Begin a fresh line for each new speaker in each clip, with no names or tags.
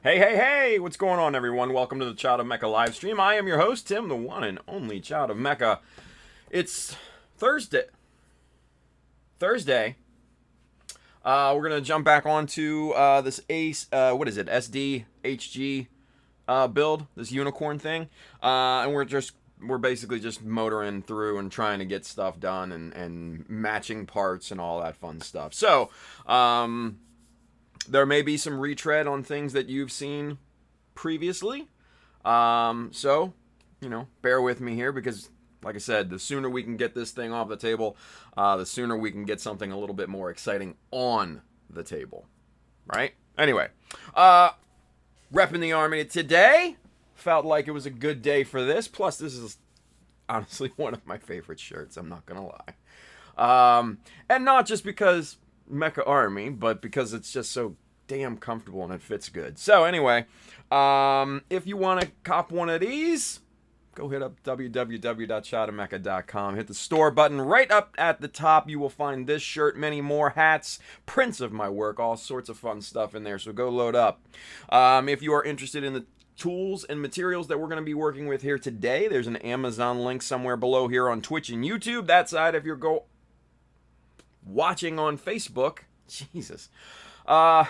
Hey, hey, hey! What's going on, everyone? Welcome to the Child of Mecha live stream. I am your host, Tim, the one and only Child of Mecha. It's Thursday. We're gonna jump back onto this SD HG build, this unicorn thing, and we're basically just motoring through and trying to get stuff done and matching parts and all that fun stuff. So, there may be some retread on things that you've seen previously. So, bear with me here because, like I said, the sooner we can get this thing off the table, the sooner we can get something a little bit more exciting on the table. Right? Anyway, repping the Army today. Felt like it was a good day for this. Plus, this is honestly one of my favorite shirts. I'm not going to lie. And not just because Mecha Army, but because it's just so damn comfortable and it fits good. So anyway, if you want to cop one of these, go hit up www.shotofmecha.com. Hit the store button right up at the top. You will find this shirt, many more hats, prints of my work, all sorts of fun stuff in there. So go load up. If you are interested in the tools and materials that we're going to be working with here today, there's an Amazon link somewhere below here on Twitch and YouTube. That side, if you're watching on Facebook, Jesus. Now,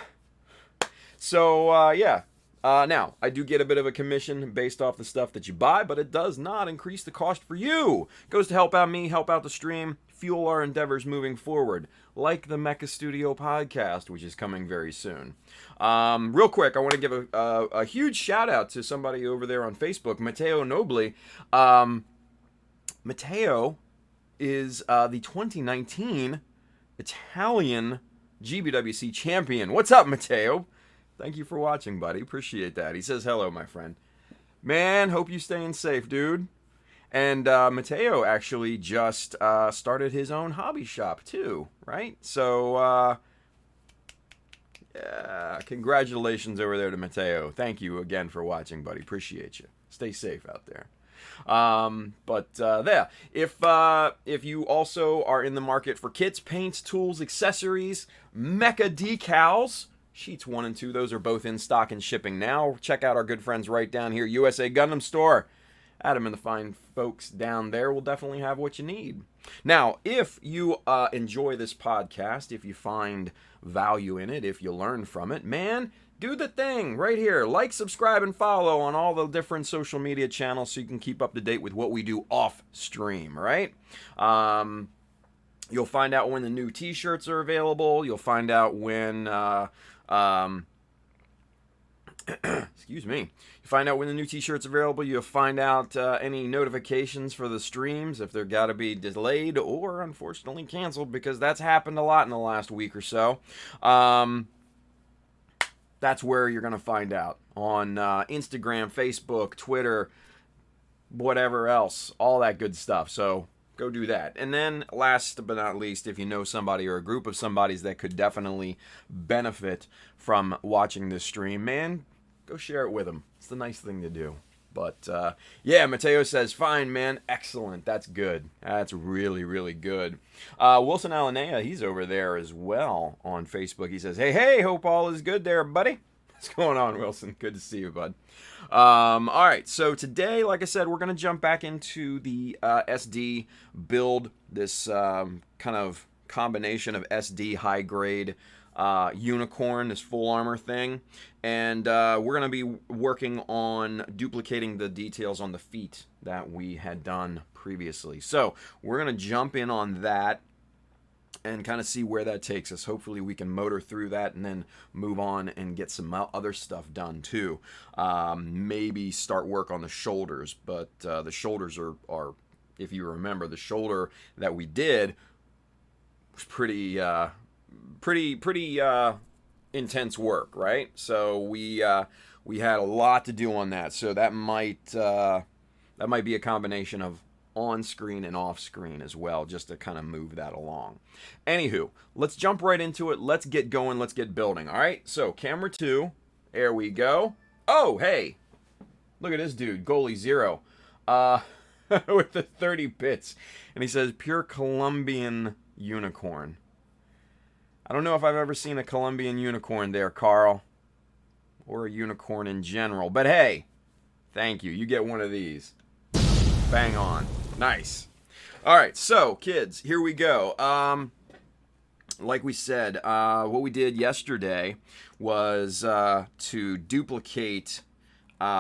I do get a bit of a commission based off the stuff that you buy, but it does not increase the cost for you. It goes to help out me, help out the stream, fuel our endeavors moving forward, like the Mecha Studio podcast, which is coming very soon. Real quick, I want to give a huge shout out to somebody over there on Facebook, Matteo Nobili. Matteo is the 2019 Italian GBWC champion. What's up, Matteo? Thank you for watching, buddy. Appreciate that. He says hello, my friend. Man, hope you staying safe, dude. And Matteo actually just started his own hobby shop, too, right? So, yeah, congratulations over there to Matteo. Thank you again for watching, buddy. Appreciate you. Stay safe out there. If you also are in the market for kits, paints, tools, accessories, Mecha Decals, sheets 1 and 2, those are both in stock and shipping now. Check out our good friends right down here, USA Gundam Store. Adam and the fine folks down there will definitely have what you need. Now, if you enjoy this podcast, if you find value in it, if you learn from it, man, do the thing right here. Like, subscribe, and follow on all the different social media channels so you can keep up to date with what we do off stream, right? You'll find out when the new t-shirts are available. You'll find out when excuse me. You find out when the new t-shirts are available. You'll find out any notifications for the streams if they're got to be delayed or unfortunately canceled, because that's happened a lot in the last week or so. That's where you're going to find out on Instagram, Facebook, Twitter, whatever else, all that good stuff. So go do that. And then last but not least, if you know somebody or a group of somebodies that could definitely benefit from watching this stream, man, go share it with them. It's the nice thing to do. But, yeah, Mateo says, fine, man, excellent. That's good. That's really, really good. Wilson Alanea, he's over there as well on Facebook. He says, hey, hope all is good there, buddy. What's going on, Wilson? Good to see you, bud. All right, so today, like I said, we're going to jump back into the SD build, this kind of combination of SD high-grade unicorn, this full armor thing, and we're going to be working on duplicating the details on the feet that we had done previously. So we're going to jump in on that and kind of see where that takes us. Hopefully we can motor through that and then move on and get some other stuff done too. Maybe start work on the shoulders, but the shoulders are, if you remember, the shoulder that we did was pretty intense work, right? So we had a lot to do on that. So that might be a combination of on-screen and off-screen as well, just to kind of move that along. Anywho, let's jump right into it. Let's get going. Let's get building. All right. So camera 2. There we go. Oh, hey, look at this dude, goalie 0, with the 30 bits, and he says pure Colombian unicorn. I don't know if I've ever seen a Colombian unicorn there, Carl. or a unicorn in general. But hey, thank you. You get one of these. Bang on. Nice. All right, so kids, here we go. Like we said, what we did yesterday was to duplicate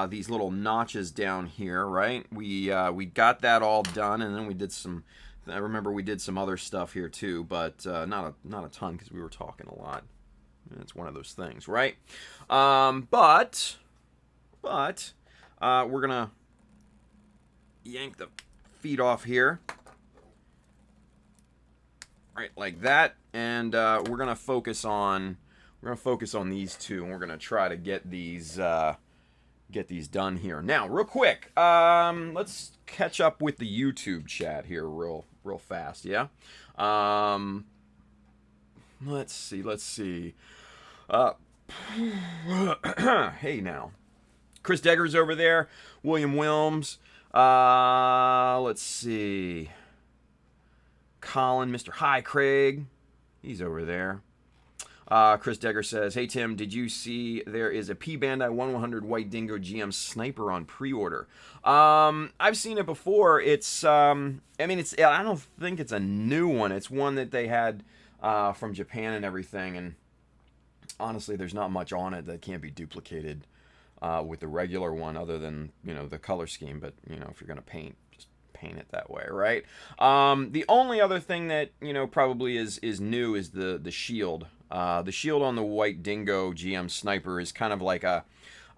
these little notches down here, right? We got that all done, and then we did some. I remember we did some other stuff here too, but not a ton because we were talking a lot. It's one of those things, right? But we're gonna yank the feet off here, right, like that, and we're gonna focus on these two, and we're gonna try to get these done here. Now, real quick, let's catch up with the YouTube chat here real fast, yeah? Let's see. Hey now. Chris Degger's over there. William Wilms. Let's see. Colin, Mr. Hi Craig. He's over there. Chris Degger says, hey Tim, did you see there is a P Bandai 1100 White Dingo GM Sniper on pre-order? I've seen it before. It's I don't think it's a new one. It's one that they had from Japan and everything, and honestly there's not much on it that can't be duplicated with the regular one, other than, you know, the color scheme. But, you know, if you're gonna paint, just paint it that way, right? The only other thing that, you know, probably is new is the shield. The shield on the White Dingo GM Sniper is kind of like a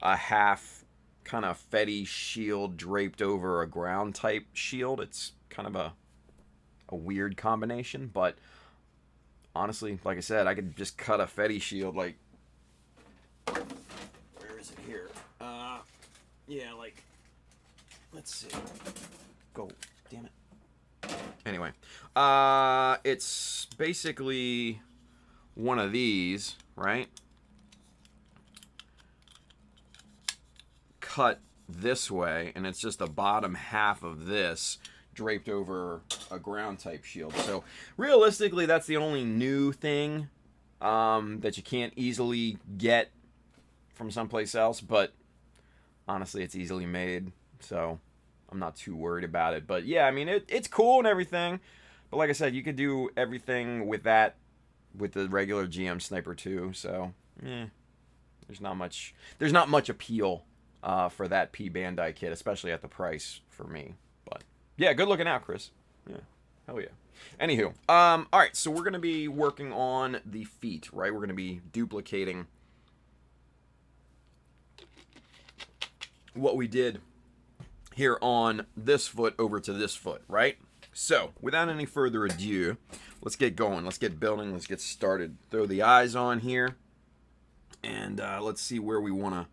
half kind of Fetty shield draped over a ground type shield. It's kind of a weird combination, but honestly, like I said, I could just cut a Fetty shield, like, where is it here? Yeah, like, let's see. Go, damn it. Anyway, it's basically one of these, right? Cut this way, and it's just the bottom half of this draped over a ground type shield. So realistically, that's the only new thing that you can't easily get from someplace else, but honestly, it's easily made, so I'm not too worried about it. But yeah, I mean, it's cool and everything, but like I said, you could do everything with that with the regular GM Sniper too. So there's not much appeal for that P Bandai kit, especially at the price for me. But yeah, good looking out, Chris. Yeah, hell yeah. Anywho, all right, so we're gonna be working on the feet, right? We're gonna be duplicating what we did here on this foot over to this foot, right? So without any further ado, let's get going. Let's get building. Let's get started. Throw the eyes on here, and let's see where we wanna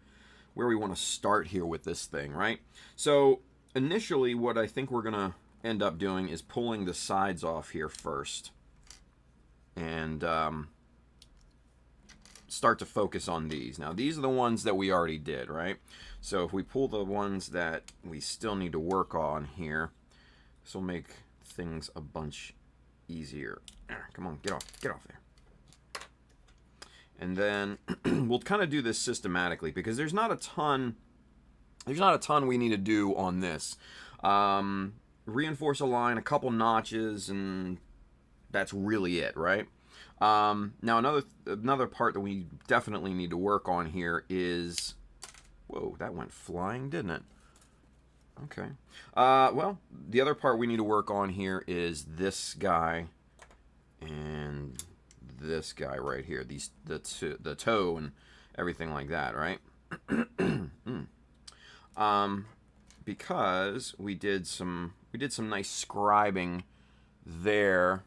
start here with this thing, right? So initially, what I think we're gonna end up doing is pulling the sides off here first, and start to focus on these. Now, these are the ones that we already did, right? So if we pull the ones that we still need to work on here, this will make things a bunch easier. Come on, get off there. And then we'll kind of do this systematically, because there's not a ton we need to do on this. Reinforce a line, a couple notches, and that's really it, right? Now another part that we definitely need to work on here is, whoa, that went flying, didn't it? Okay. Well, the other part we need to work on here is this guy and this guy right here. The toe and everything like that, right? Because we did some nice scribing there.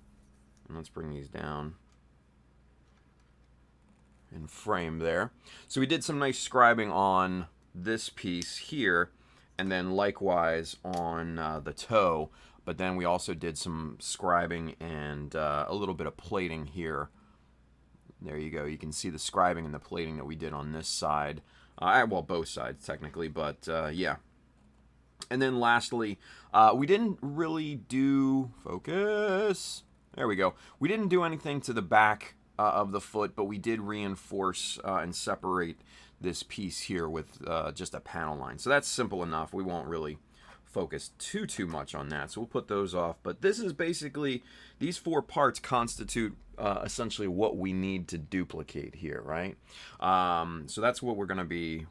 And let's bring these down in frame there. So we did some nice scribing on this piece here, and then likewise on the toe. But then we also did some scribing and a little bit of plating here. There you go. You can see the scribing and the plating that we did on this side. Well, both sides technically, but yeah. And then lastly, we didn't really do focus. There we go. We didn't do anything to the back of the foot, but we did reinforce and separate this piece here with just a panel line. So that's simple enough. We won't really focus too much on that, so we'll put those off. But this is basically, these 4 parts constitute essentially what we need to duplicate here, right? So that's what we're going to be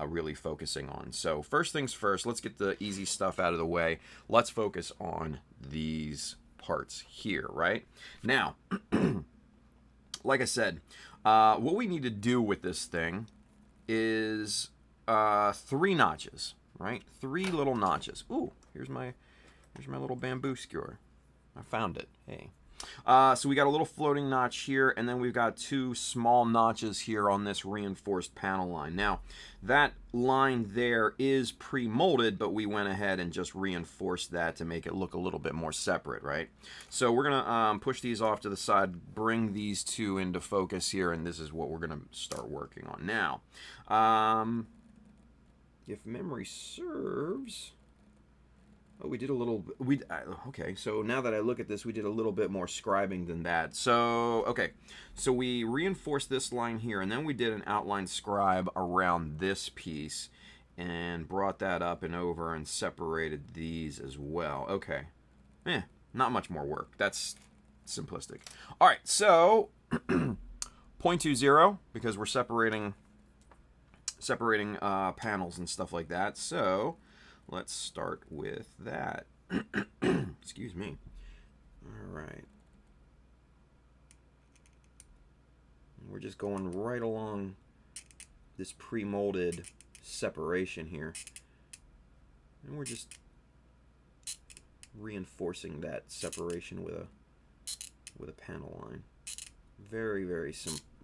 really focusing on. So first things first, let's get the easy stuff out of the way. Let's focus on these parts here, right? Now, like I said, what we need to do with this thing is 3 notches. Right, 3 little notches. Ooh, here's my little bamboo skewer. I found it. Hey. So we got a little floating notch here, and then we've got 2 small notches here on this reinforced panel line. Now, that line there is pre-molded, but we went ahead and just reinforced that to make it look a little bit more separate, right? So we're gonna push these off to the side, bring these 2 into focus here, and this is what we're gonna start working on now. If memory serves, oh, we did a little, okay, so now that I look at this, we did a little bit more scribing than that. So, okay, so we reinforced this line here, and then we did an outline scribe around this piece, and brought that up and over and separated these as well. Okay, not much more work. That's simplistic. All right, so 0.20, because we're separating panels and stuff like that. So let's start with that. Excuse me. All right. We're just going right along this pre-molded separation here. And we're just reinforcing that separation with a panel line. Very, very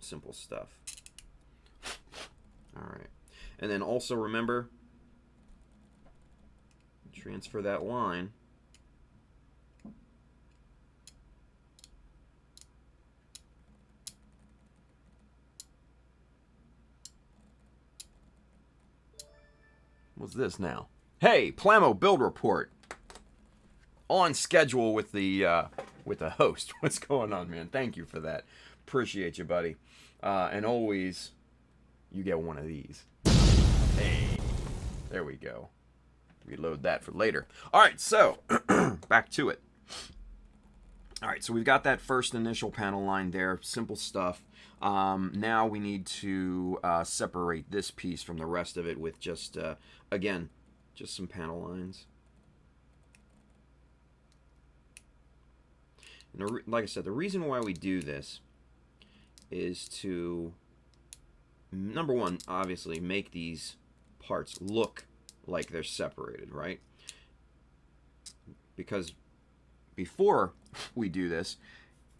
simple stuff. All right, and then also remember, transfer that line what's this now? Hey, Plamo build report. On schedule with the host. What's going on, man? Thank you for that. Appreciate you, buddy. And always, you get one of these. Hey, there we go. Reload that for later. All right, so back to it. All right, so we've got that first initial panel line there. Simple stuff. Now we need to separate this piece from the rest of it with just, again, just some panel lines. And like I said, the reason why we do this is to, number one, obviously make these parts look like they're separated, right? Because before we do this,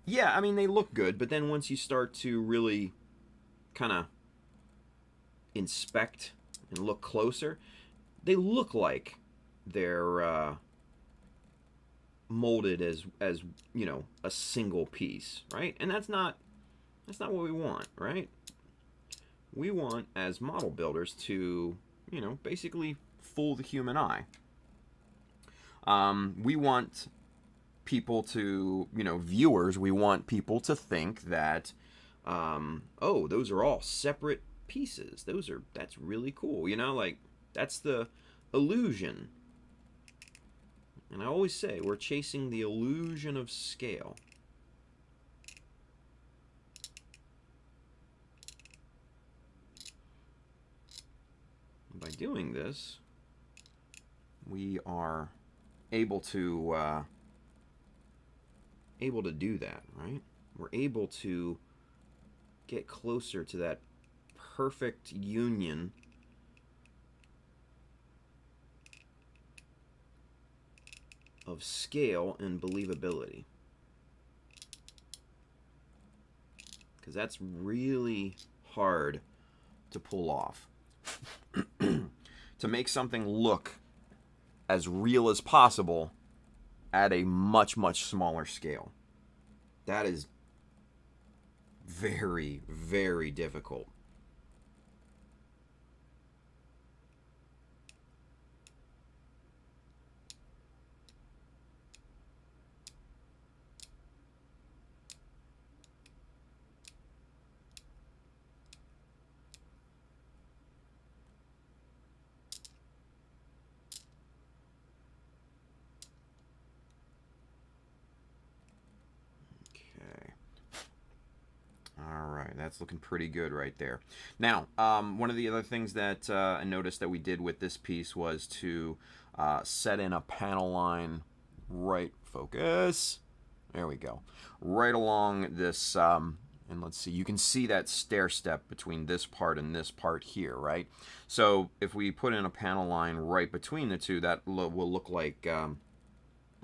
yeah, I mean, they look good, but then once you start to really kind of inspect and look closer, they look like they're molded as you know, a single piece, right? And that's not what we want, right? We want, as model builders, to, you know, basically fool the human eye. We want people to, you know, viewers, we want people to think that, oh, those are all separate pieces. That's really cool, you know, like, that's the illusion. And I always say, we're chasing the illusion of scale. And by doing this, we are able to do that, right? We're able to get closer to that perfect union of scale and believability. Because that's really hard to pull off. To make something look as real as possible at a much, much smaller scale. That is very, very difficult. that's looking pretty good right there. Now, one of the other things that I noticed that we did with this piece was to set in a panel line right, focus, there we go, right along this, and let's see, you can see that stair step between this part and this part here, right? So if we put in a panel line right between the two, that will look like,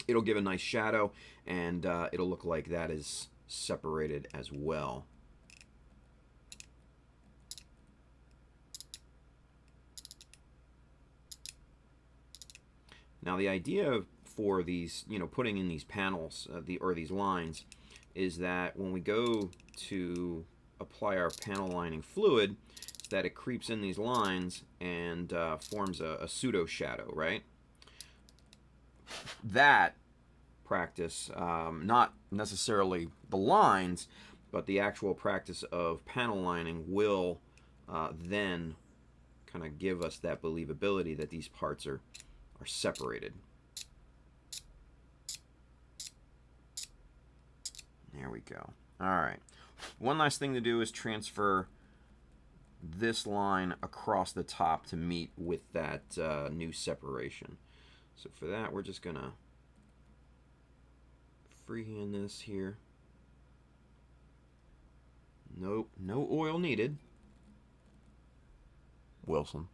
it'll give a nice shadow, and it'll look like that is separated as well. Now the idea for these, you know, putting in these panels, or these lines, is that when we go to apply our panel lining fluid, that it creeps in these lines and forms a pseudo shadow, right? That practice, not necessarily the lines, but the actual practice of panel lining will then kind of give us that believability that these parts are separated. There we go. All right. One last thing to do is transfer this line across the top to meet with that new separation. So for that, we're just gonna freehand this here. Nope, no oil needed. Wilson.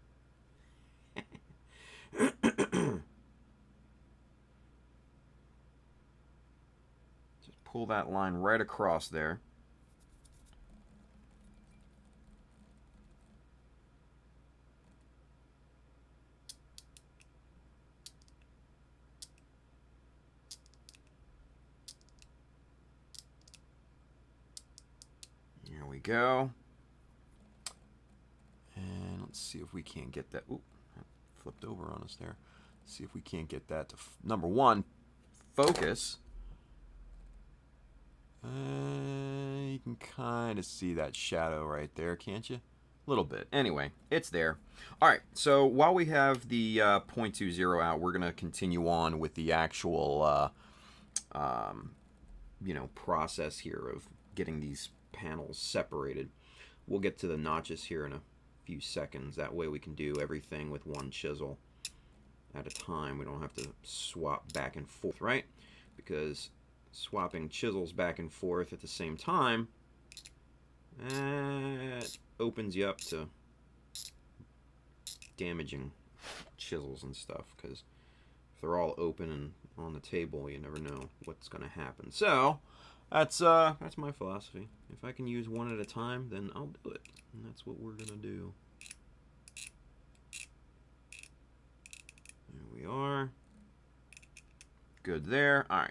Just pull that line right across there. There we go. And let's see if we can't get that. Oop, flipped over on us there. Let's see if we can't get that to, number one, focus. You can kind of see that shadow right there, can't you? A little bit. Anyway, it's there. All right, so while we have the 0.20 out, we're going to continue on with the actual, you know, process here of getting these panels separated. We'll get to the notches here in a few seconds. That way we can do everything with one chisel at a time. We don't have to swap back and forth, right? Because swapping chisels back and forth at the same time, that opens you up to damaging chisels and stuff, because if they're all open and on the table, you never know what's going to happen. So that's my philosophy. If I can use one at a time, then I'll do it, and that's what we're going to do. There we are. Good there. All right.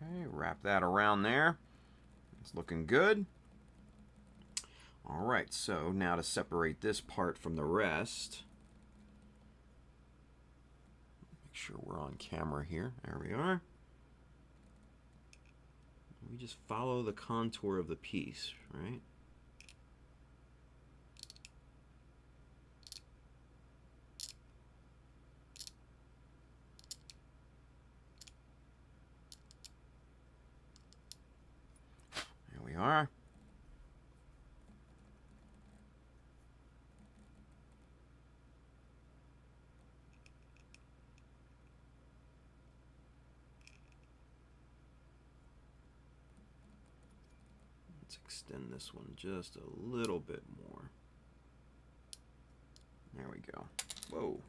Okay, wrap that around there. It's looking good. All right, so now to separate this part from the rest. Make sure we're on camera here. There we are. We just follow the contour of the piece, right? There we are. Let's extend this one just a little bit more. There we go. Whoa.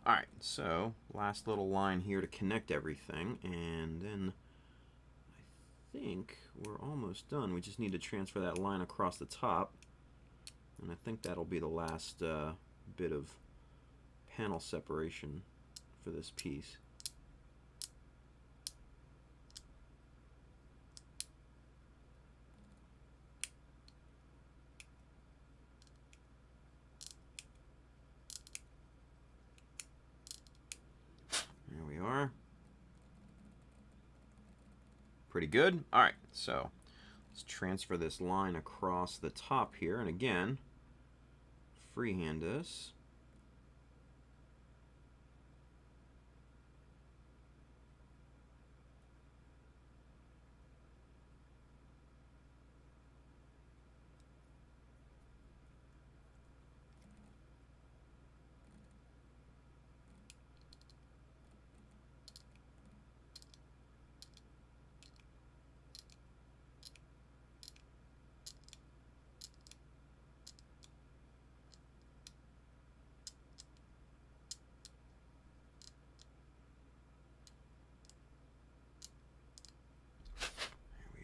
All right, so last little line here to connect everything, and then I think we're almost done. We just need to transfer that line across the top, and I think that'll be the last bit of panel separation for this piece. There we are. Pretty good. All right, so let's transfer this line across the top here, and again, freehand this.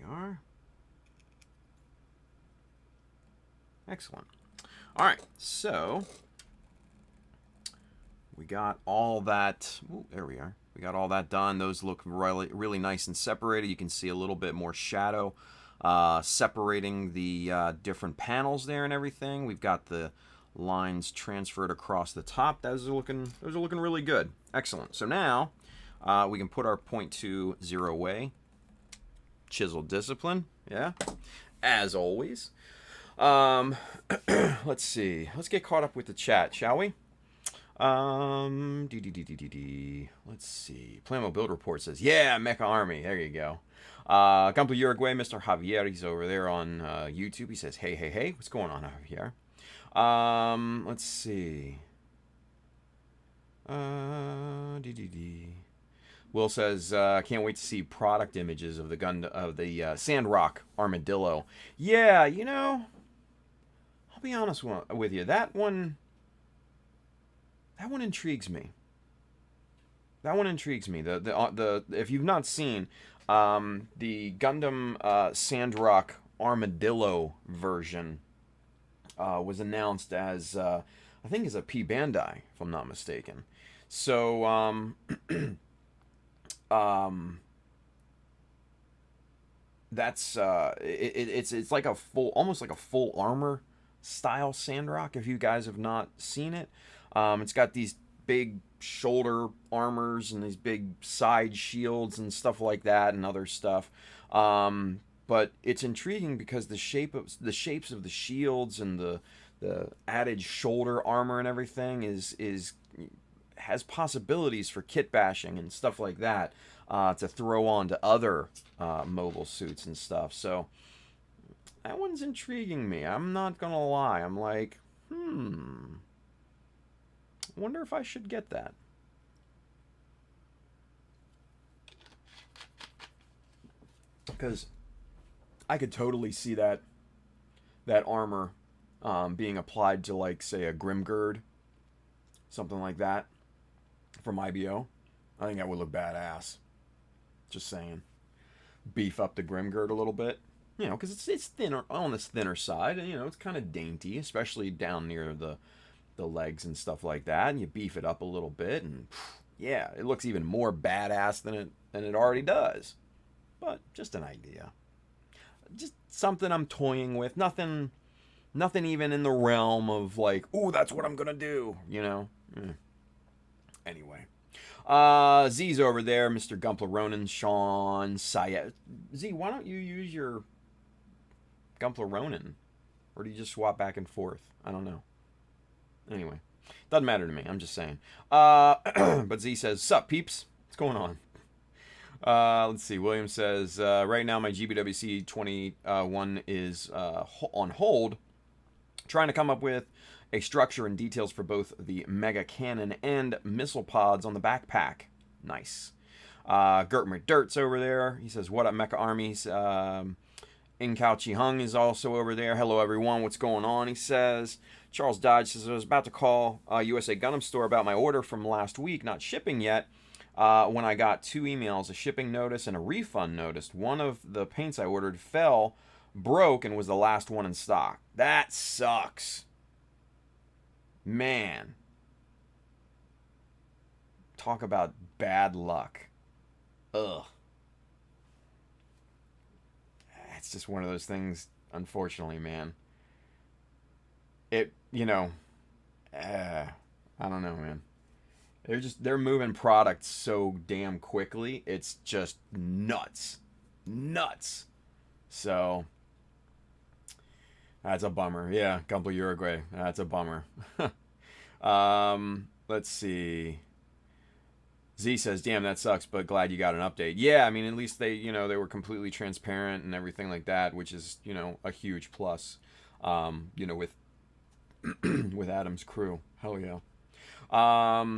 Are. Excellent. All right, so we got all that. Ooh, there we are. We got all that done. Those look really, really nice and separated. You can see a little bit more shadow separating the different panels there and everything. We've got the lines transferred across the top. Those are looking really good. Excellent. So now we can put our 0.2 zero away. Chisel discipline, yeah, as always. Let's see. Let's get caught up with the chat, shall we? Let's see. Plamo Build Report says, yeah, Mecha Army. There you go. Campo Uruguay, Mr. Javier, he's over there on YouTube. He says, hey, hey, hey. What's going on, Javier? Let's see. Will says, can't wait to see product images of the Sandrock Armadillo. Yeah, you know, I'll be honest with you. That one intrigues me. That one intrigues me. The if you've not seen the Gundam Sandrock Armadillo version was announced as I think as a P Bandai, if I'm not mistaken. So that's it's like a almost like a full armor style Sandrock, if you guys have not seen it. It's got these big shoulder armors and these big side shields and stuff like that and other stuff. But it's intriguing because the shapes of the shields and the added shoulder armor and everything has possibilities for kit bashing and stuff like that to throw on to other mobile suits and stuff. So that one's intriguing me. I'm not gonna lie. I'm like, wonder if I should get that. Because I could totally see that armor being applied to, like, say, a Grimgird, something like that, from IBO. I think that would look badass. Just saying. Beef up the Grimgird a little bit. You know, because it's thinner, on this thinner side, and, you know, it's kind of dainty, especially down near the legs and stuff like that, and you beef it up a little bit, and yeah, it looks even more badass than it already does. But just an idea. Just something I'm toying with. Nothing even in the realm of like, ooh, that's what I'm gonna do, you know? Anyway. Z's over there, Mr. Gumpler Ronan, Sean, Syed. Z, why don't you use your Gumpler Ronan? Or do you just swap back and forth? I don't know. Anyway. Doesn't matter to me, I'm just saying. But Z says, sup, peeps? What's going on? Let's see. William says, right now my GBWC 21 is on hold, trying to come up with a structure and details for both the mega cannon and missile pods on the backpack. Nice. Gert McDirt's over there. He says, what up, Mecha Armies? Inkao Chi Hung is also over there. Hello, everyone. What's going on? He says. Charles Dodge says, I was about to call USA Gundam Store about my order from last week, not shipping yet, when I got 2 emails, a shipping notice and a refund notice. One of the paints I ordered fell, broke, and was the last one in stock. That sucks. Man. Talk about bad luck. Ugh. It's just one of those things, unfortunately, man. It, you know, I don't know, man. They're moving products so damn quickly. It's just nuts. Nuts. So, that's a bummer. Yeah, Gumbo Uruguay. That's a bummer. Let's see. Z says, damn, that sucks, but glad you got an update. Yeah, I mean, at least they were completely transparent and everything like that, which is, a huge plus, with with Adam's crew. Hell yeah.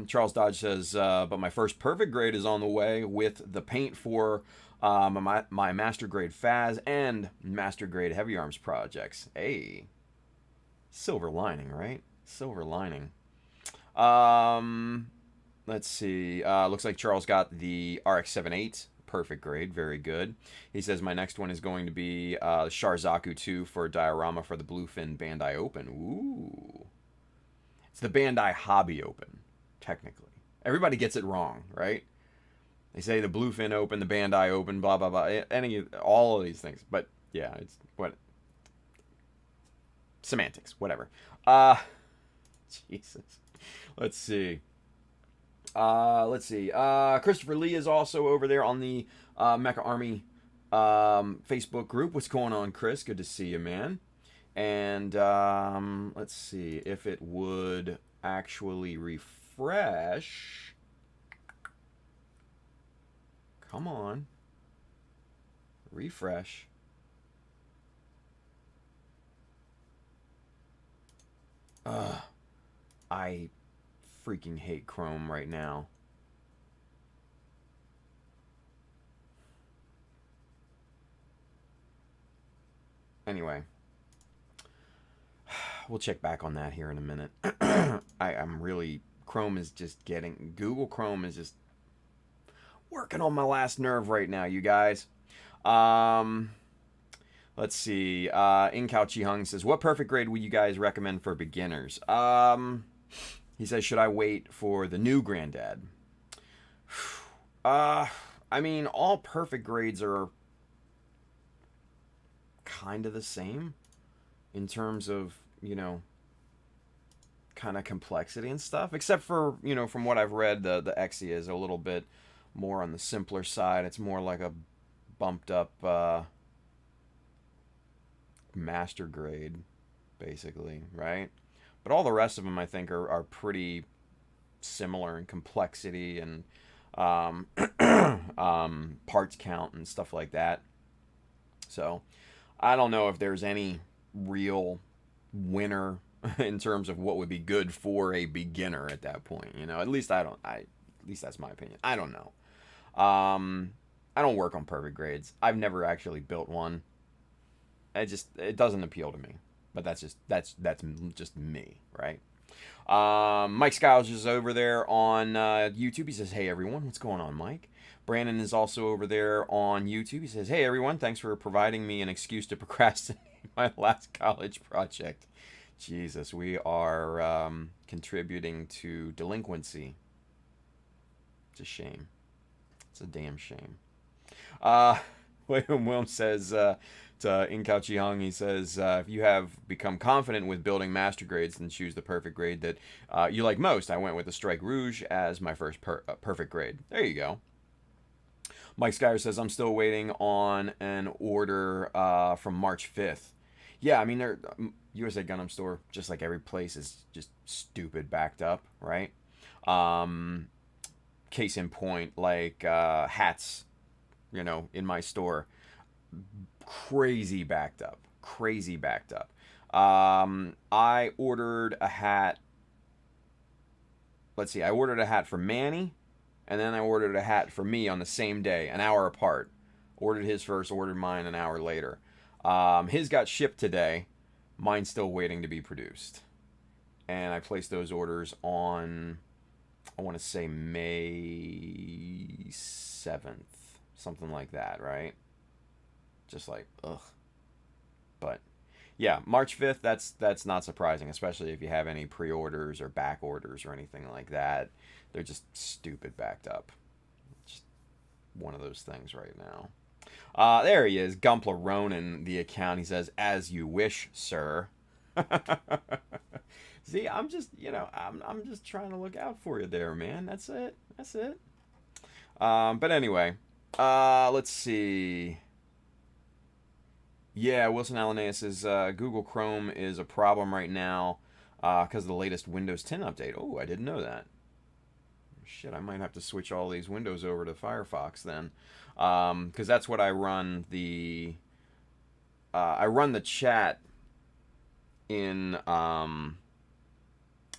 Charles Dodge says, but my first perfect grade is on the way with the paint for my master grade Faz and master grade Heavy Arms projects. Hey, silver lining, right? Silver lining. Let's see. Looks like Charles got the RX-78 perfect grade. Very good. He says my next one is going to be Sharzaku 2 for diorama for the Bluefin Bandai Open. Ooh. It's the Bandai Hobby Open, technically. Everybody gets it wrong, right? They say the Bluefin Open, the Bandai Open, blah, blah, blah. All of these things. But, yeah, it's what... Semantics, whatever. Jesus. Let's see. Christopher Lee is also over there on the Mecha Army Facebook group. What's going on, Chris? Good to see you, man. And let's see if it would actually refresh. Come on. Refresh. I freaking hate Chrome right now. Anyway, we'll check back on that here in a minute. I'm really, Chrome is just getting, Google Chrome is just working on my last nerve right now, you guys. Let's see. Inkao Chi Hung says, what perfect grade would you guys recommend for beginners? He says, should I wait for the new Granddad? I mean, all perfect grades are kind of the same in terms of, kind of complexity and stuff. Except for, from what I've read, the Exia is a little bit more on the simpler side. It's more like a bumped up master grade, basically, right? But all the rest of them, I think, are pretty similar in complexity and parts count and stuff like that. So I don't know if there's any real winner in terms of what would be good for a beginner at that point. At least at least that's my opinion. I don't know. I don't work on perfect grades. I've never actually built one. It doesn't appeal to me. But that's just me, right? Mike Skiles is over there on YouTube. He says, hey, everyone. What's going on, Mike? Brandon is also over there on YouTube. He says, hey, everyone. Thanks for providing me an excuse to procrastinate my last college project. Jesus, we are contributing to delinquency. It's a shame. It's a damn shame. William Wilm says... to Inkao Chi Hung, he says, if you have become confident with building master grades, then choose the perfect grade that you like most. I went with the Strike Rouge as my first perfect grade. There you go. Mike Skyer says, I'm still waiting on an order from March 5th. Yeah, I mean, USA Gundam Store, just like every place, is just stupid backed up, right? Case in point, like hats, in my store. Crazy backed up. I ordered a hat. Let's see. I ordered a hat for Manny, and then I ordered a hat for me on the same day, an hour apart. Ordered his first, ordered mine an hour later. His got shipped today. Mine's still waiting to be produced. And I placed those orders on, I want to say May 7th. Something like that, right? Just like, ugh. But yeah, March 5th, that's not surprising, especially if you have any pre-orders or back orders or anything like that. They're just stupid backed up. Just one of those things right now. There he is, Gumpler Ronan, the account. He says, "As you wish, sir." See, I'm just, I'm just trying to look out for you there, man. That's it. That's it. But anyway, let's see. Yeah, Wilson Alaneas says Google Chrome is a problem right now because of the latest Windows 10 update. Oh, I didn't know that. Shit, I might have to switch all these windows over to Firefox then, because that's what I run the. I run the chat in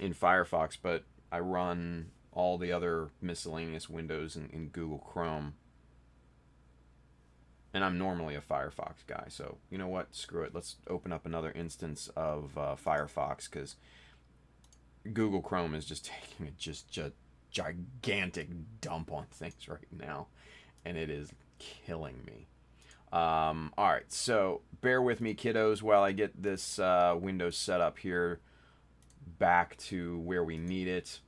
Firefox, but I run all the other miscellaneous windows in Google Chrome. And I'm normally a Firefox guy, so you know what? Screw it. Let's open up another instance of Firefox, because Google Chrome is just taking a gigantic dump on things right now, and it is killing me. All right, so bear with me, kiddos, while I get this Windows set up here back to where we need it.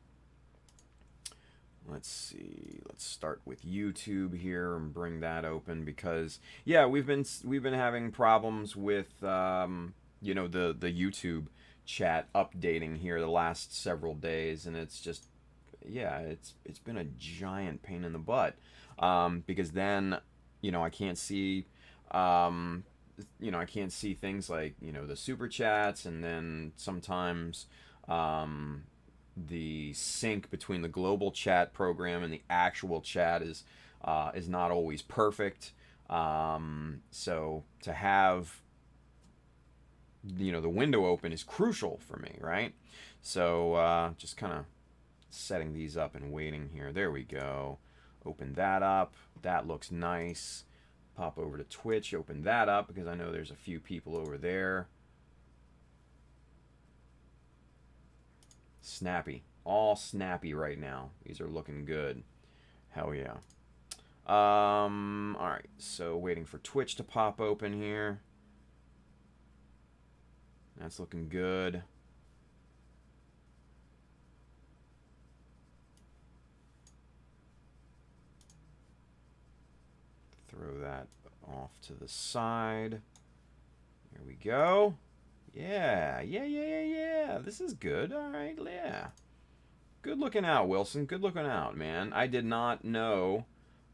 Let's see. Let's start with YouTube here and bring that open, because yeah, we've been having problems with the YouTube chat updating here the last several days, and it's just, yeah, it's been a giant pain in the butt, because then I can't see I can't see things like the super chats, and then sometimes the sync between the global chat program and the actual chat is not always perfect. So to have the window open is crucial for me, right? So just kind of setting these up and waiting here. There we go. Open that up. That looks nice. Pop over to Twitch. Open that up because I know there's a few people over there. Snappy. All snappy right now. These are looking good. Hell yeah. Alright, so waiting for Twitch to pop open here. That's looking good. Throw that off to the side. There we go. Yeah. This is good. All right, yeah. Good looking out, Wilson. Good looking out, man. I did not know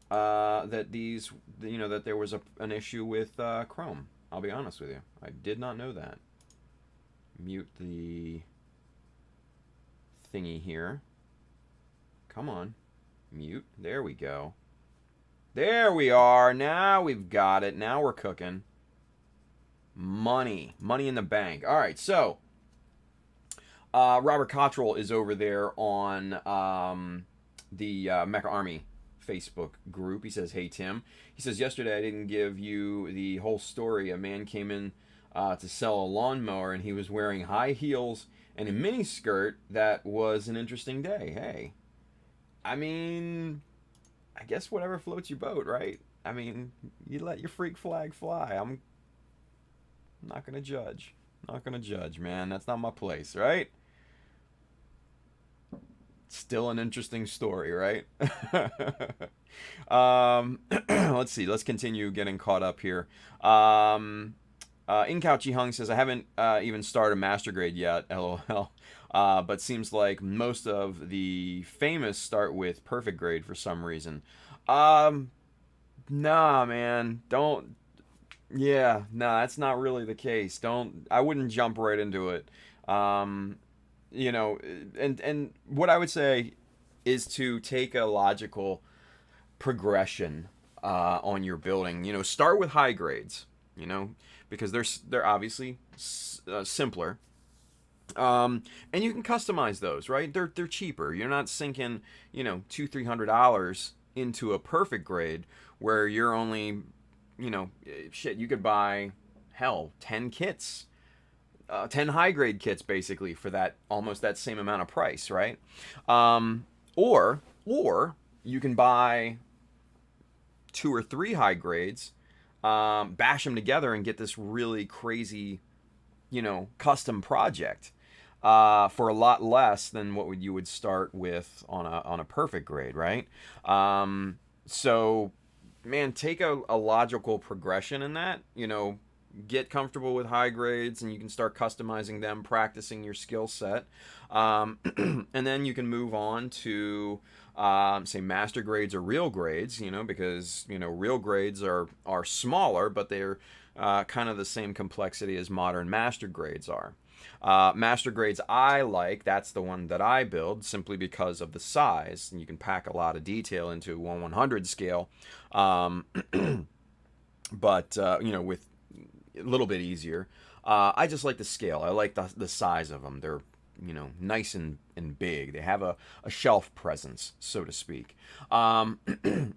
that these, that there was an issue with Chrome. I'll be honest with you. I did not know that. Mute the thingy here. Come on. Mute. There we go. There we are. Now we've got it. Now we're cooking. Money in the bank. All right, so Robert Cottrell is over there on the Mecha Army Facebook group. He says, "Hey Tim," he says, "yesterday I didn't give you the whole story. A man came in to sell a lawnmower, and he was wearing high heels and a mini skirt. That was an interesting day." Hey, I mean, I guess whatever floats your boat, right? I mean, you let your freak flag fly. I'm not gonna judge. Not gonna judge, man. That's not my place, right? Still an interesting story, right? Let's see. Let's continue getting caught up here. Inkouchi Hung says, "I haven't even started Master Grade yet, LOL. But seems like most of the famous start with Perfect Grade for some reason." Nah, man. Don't. Yeah, no, that's not really the case. I wouldn't jump right into it. And what I would say is to take a logical progression on your building. Start with high grades, because they're obviously simpler. And you can customize those, right? They're cheaper. You're not sinking, $200-300 into a perfect grade where you're only, shit, you could buy hell, 10 kits, 10 high grade kits basically for that almost that same amount of price, right? Or you can buy 2 or 3 high grades, bash them together and get this really crazy, custom project for a lot less than what you would start with on a perfect grade, right? So, man, take a logical progression in that, get comfortable with high grades, and you can start customizing them, practicing your skill set, and then you can move on to say master grades or real grades, because real grades are smaller, but they're kind of the same complexity as modern master grades are. Master grades I like, that's the one that I build simply because of the size, and you can pack a lot of detail into 1/100 scale, but with a little bit easier. I just like the scale. I like the size of them. They're nice and big. They have a shelf presence, so to speak. And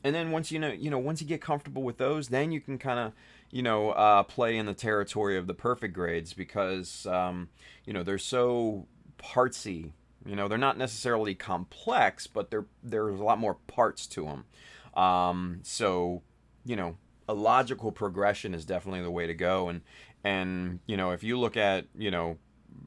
then once once you get comfortable with those, then you can kind of play in the territory of the perfect grades, because they're so partsy. They're not necessarily complex, but there's a lot more parts to them. So a logical progression is definitely the way to go. And if you look at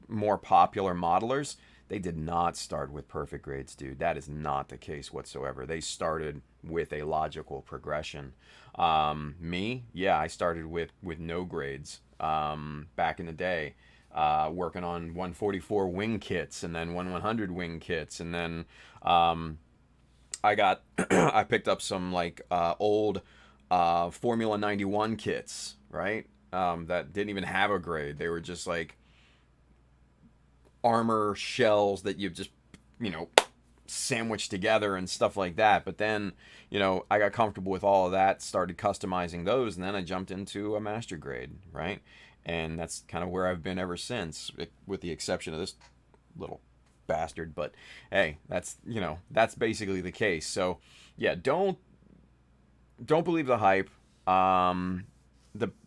more popular modelers, they did not start with perfect grades, dude. That is not the case whatsoever. They started with a logical progression. I started with no grades back in the day, working on 144 wing kits, and then 100 wing kits, and then I picked up some old Formula 91 kits, right? That didn't even have a grade. They were just like armor shells that you've just, sandwiched together and stuff like that. But then, I got comfortable with all of that, started customizing those, and then I jumped into a master grade, right? And that's kind of where I've been ever since, with the exception of this little bastard. But hey, that's basically the case. So yeah, don't believe the hype.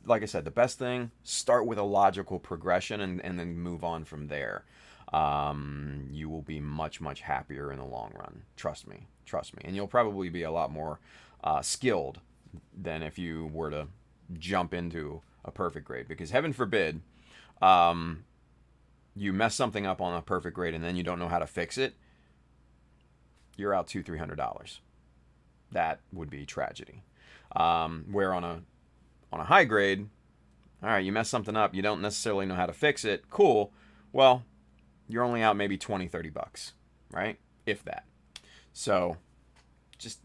Like I said, the best thing, start with a logical progression and then move on from there. You will be much, much happier in the long run. Trust me. And you'll probably be a lot more skilled than if you were to jump into a perfect grade. Because heaven forbid, you mess something up on a perfect grade and then you don't know how to fix it, you're out $200-300. That would be tragedy. Where on a high grade, all right, you mess something up, you don't necessarily know how to fix it, cool. Well, you're only out maybe $20-30, right? If that. So just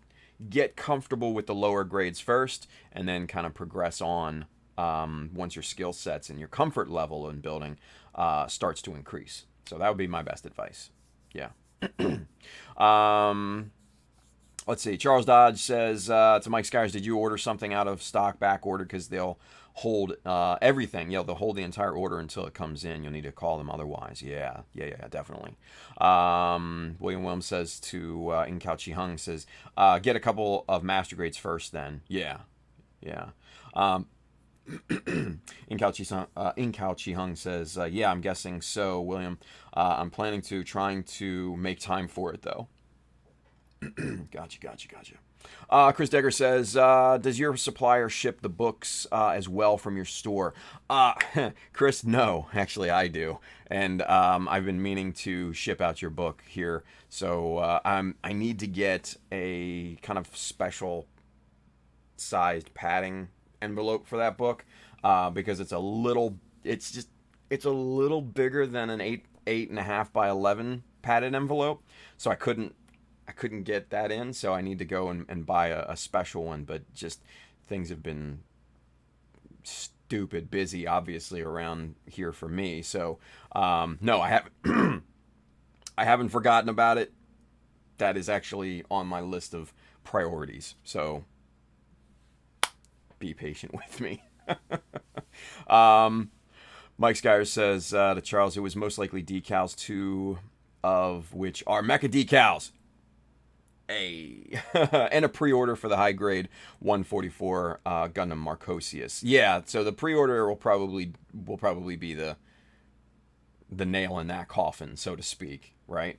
get comfortable with the lower grades first, and then kind of progress on once your skill sets and your comfort level in building starts to increase. So that would be my best advice. Yeah. Let's see. Charles Dodge says to Mike Skyers, did you order something out of stock, back order? Because they'll hold everything. They'll hold the entire order until it comes in. You'll need to call them otherwise. Yeah, definitely. William Williams says to Inkao Chi-hung, says, get a couple of master grades first then. Yeah. Inkao Chi-hung says, yeah, I'm guessing so, William. I'm planning to trying to make time for it, though. Gotcha. Chris Degger says, does your supplier ship the books as well from your store? Chris, no, actually I do. And I've been meaning to ship out your book here. So I need to get a kind of special sized padding envelope for that book, because it's a little bigger than an 8.5 by 11 padded envelope. So I couldn't get that in, so I need to go and buy a special one. But just things have been stupid busy, obviously, around here for me. So no, I haven't. I haven't forgotten about it. That is actually on my list of priorities. So be patient with me. Mike Skyers says to Charles, it was most likely decals, two of which are Mecha Decals. And a pre-order for the high-grade 144 Gundam Marcosius. Yeah, so the pre-order will probably be the nail in that coffin, so to speak, right?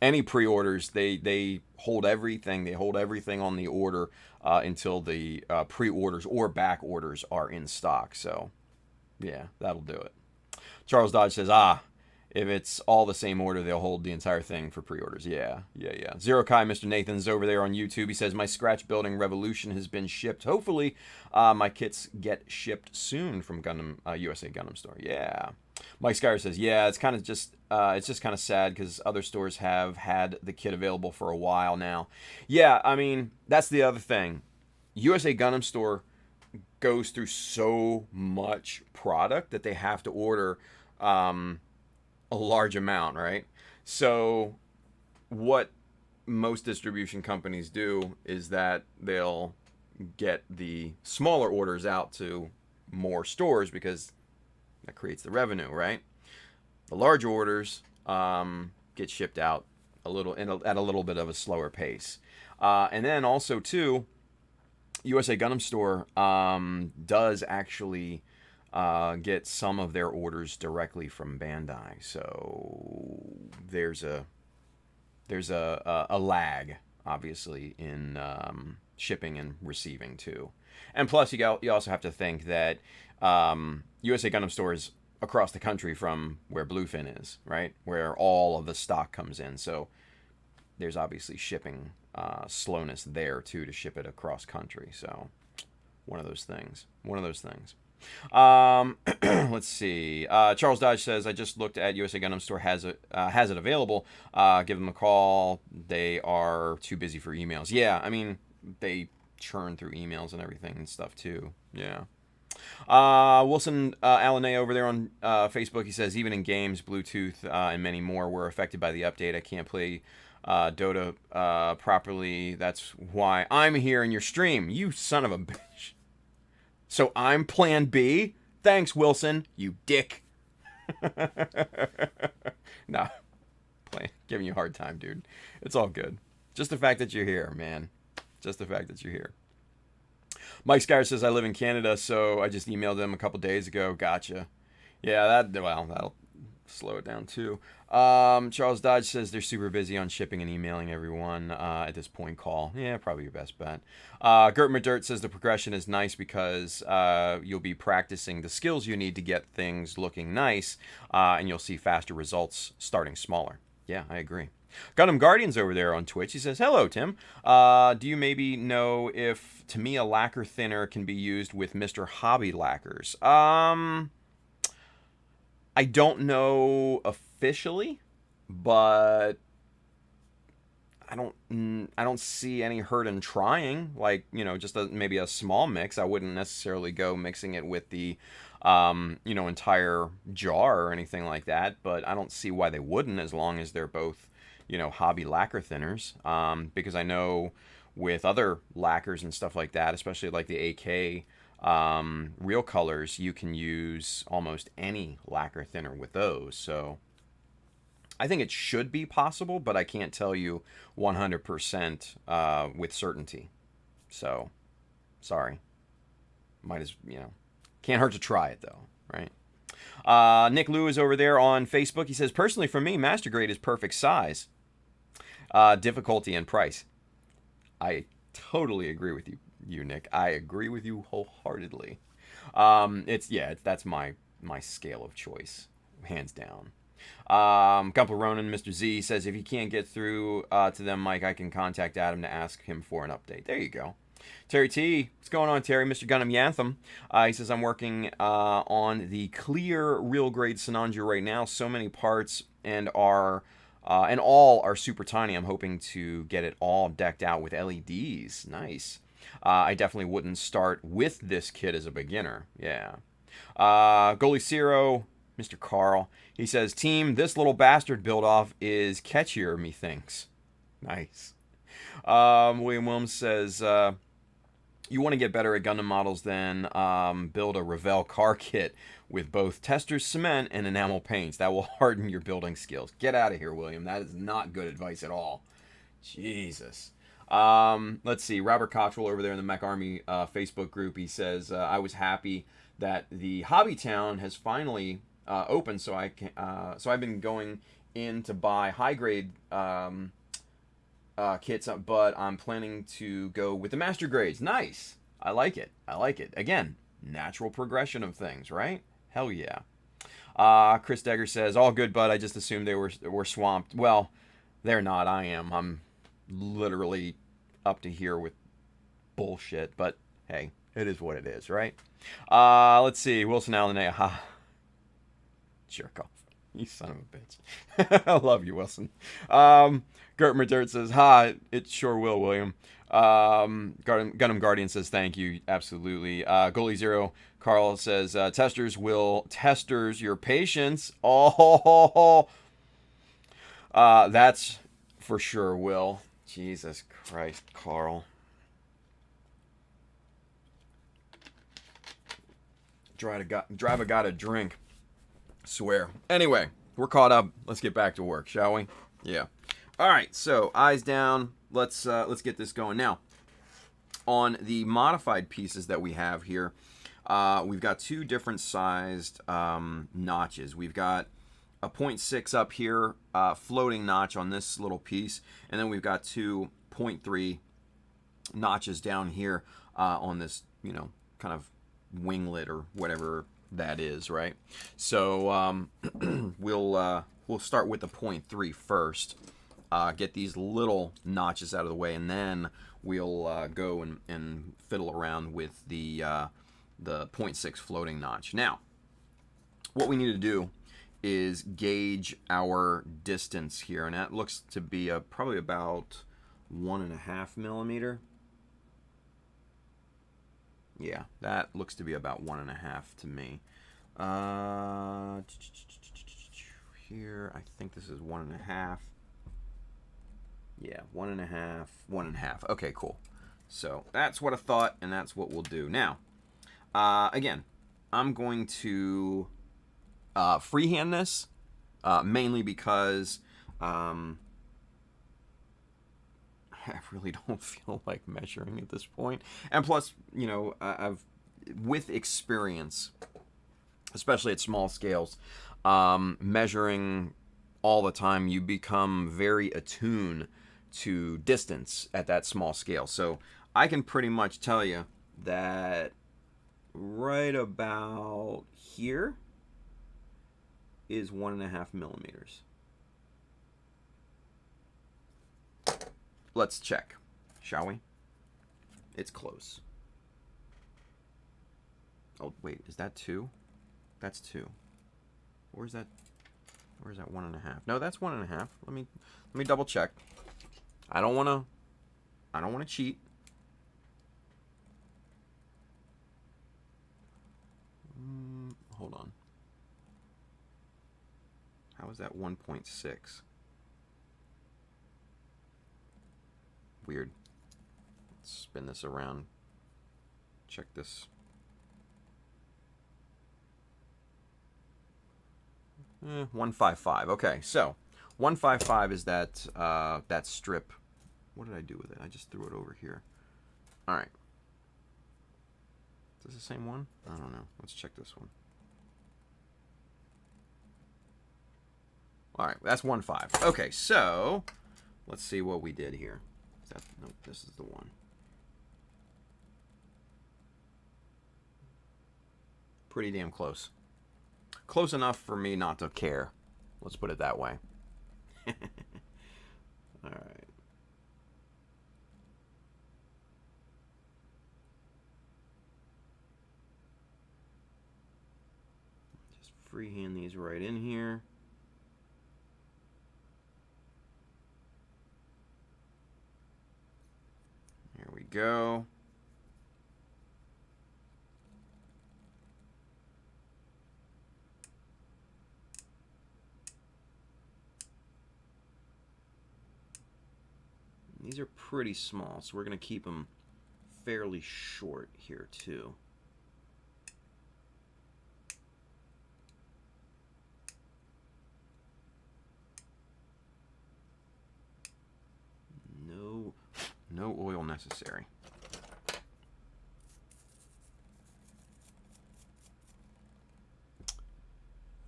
Any pre-orders, they hold everything. They hold everything on the order until the pre-orders or back orders are in stock. So, yeah, that'll do it. Charles Dodge says, if it's all the same order, they'll hold the entire thing for pre-orders. Yeah. Zero Kai, Mr. Nathan's over there on YouTube. He says, my scratch building revolution has been shipped. Hopefully, my kits get shipped soon from Gundam USA Gundam Store. Yeah. Mike Skyer says, yeah, it's kind of just, it's just kind of sad because other stores have had the kit available for a while now. Yeah, I mean, that's the other thing. USA Gundam Store goes through so much product that they have to order a large amount, right? So what most distribution companies do is that they'll get the smaller orders out to more stores because that creates the revenue, right? The large orders get shipped out at a little bit of a slower pace. And then also too, USA Gundam Store does actually get some of their orders directly from Bandai, so there's a lag, obviously, in shipping and receiving too. And plus, you also have to think that USA Gundam Store is across the country from where Bluefin is, right? Where all of the stock comes in. So there's obviously shipping slowness there too to ship it across country. So one of those things. Let's see. Charles Dodge says, I just looked at USA Gundam Store has it available. Give them a call. They are too busy for emails. Yeah, I mean, they churn through emails and everything and stuff too. Yeah. Wilson Alané over there on Facebook, he says, even in games, Bluetooth and many more were affected by the update. I can't play Dota properly. That's why I'm here in your stream. You son of a bitch. So I'm plan B? Thanks, Wilson, you dick. Nah, giving you a hard time, dude. It's all good. Just the fact that you're here, man. Just the fact that you're here. Mike Skyer says, I live in Canada, so I just emailed him a couple days ago. Gotcha. Yeah, that'll slow it down too. Charles Dodge says they're super busy on shipping and emailing everyone at this point. Call. Yeah, probably your best bet. Gert Madirt says the progression is nice because you'll be practicing the skills you need to get things looking nice, and you'll see faster results starting smaller. Yeah, I agree. Gundam Guardians over there on Twitch. He says, hello, Tim. Do you maybe know if Tamiya lacquer thinner can be used with Mr. Hobby lacquers? I don't know officially, but I don't see any hurt in trying. Like, just maybe a small mix. I wouldn't necessarily go mixing it with the entire jar or anything like that, but I don't see why they wouldn't, as long as they're both hobby lacquer thinners, because I know with other lacquers and stuff like that, especially like the AK real colors, you can use almost any lacquer thinner with those. So I think it should be possible, but I can't tell you 100% with certainty. So sorry. Can't hurt to try it though, right? Nick Lou is over there on Facebook. He says, personally for me, Master Grade is perfect size, difficulty, and price. I totally agree with you, Nick. I agree with you wholeheartedly. That's my scale of choice, hands down. Gumpa Ronan, Mr. Z says, if you can't get through to them, Mike, I can contact Adam to ask him for an update. There you go. Terry T, what's going on, Terry? Mr. Gundam Yantham. He says, I'm working on the clear real grade Sinanju right now. So many parts and all are super tiny. I'm hoping to get it all decked out with LEDs. Nice. I definitely wouldn't start with this kit as a beginner. Yeah. Goalie Zero, Mr. Carl. He says, team, this little bastard build-off is catchier, methinks. Nice. William Wilms says, you want to get better at Gundam models, then build a Revell car kit with both Tester's cement and enamel paints. That will harden your building skills. Get out of here, William. That is not good advice at all. Jesus. Let's see. Robert Cottrell over there in the Mech Army Facebook group, he says, I was happy that the Hobby Town has finally opened, so so I've been going in to buy high grade kits, but I'm planning to go with the master grades. Nice. I like it. I like it. Again, natural progression of things, right? Hell yeah. Chris Degger says, all good, bud. I just assumed they were swamped. Well, they're not. I am. I'm literally up to here with bullshit, but hey, it is what it is, right? Let's see. Wilson Allen, ha. Jerk off. You son of a bitch. I love you, Wilson. Gert Madert says, ha, it sure will, William. Gundam Guardian says, thank you. Absolutely. Goalie Zero, Carl says, testers, your patience. Oh, that's for sure, Will. Jesus Christ, Carl. Drive a guy to drink. Swear. Anyway, we're caught up. Let's get back to work, shall we? Yeah. All right. So eyes down. Let's get this going now. On the modified pieces that we have here, we've got two different sized notches. We've got a 0.6 up here, floating notch on this little piece, and then we've got two 0.3 notches down here on this, kind of winglet or whatever that is, right? So we'll start with the 0.3 first, get these little notches out of the way, and then we'll go and fiddle around with the 0.6 floating notch. Now, what we need to do is gauge our distance here, and that looks to be probably about 1.5 millimeter. Yeah, that looks to be about 1.5 to me. Here, I think this is 1.5. Yeah, 1.5, 1.5. Okay, cool. So that's what I thought, and that's what we'll do. Now, again, I'm going to freehand this, mainly because I really don't feel like measuring at this point. And plus, I've, with experience, especially at small scales, measuring all the time, you become very attuned to distance at that small scale. So I can pretty much tell you that right about here is 1.5 millimeters. Let's check, shall we? It's close. Oh, wait, is that 2? That's 2. Where's that 1.5? No, that's 1.5. Let me double check. I don't want to cheat. Hold on. How is that 1.6? Weird. Let's spin this around. Check this. 155. Okay, so 155 is that that strip. What did I do with it? I just threw it over here. All right. Is this the same one? I don't know. Let's check this one. All right, that's 1.5. Okay, so let's see what we did here. No, this is the one. Pretty damn close. Close enough for me not to care. Let's put it that way. All right. Just freehand these right in here. There we go. These are pretty small, so we're going to keep them fairly short here too. No oil necessary.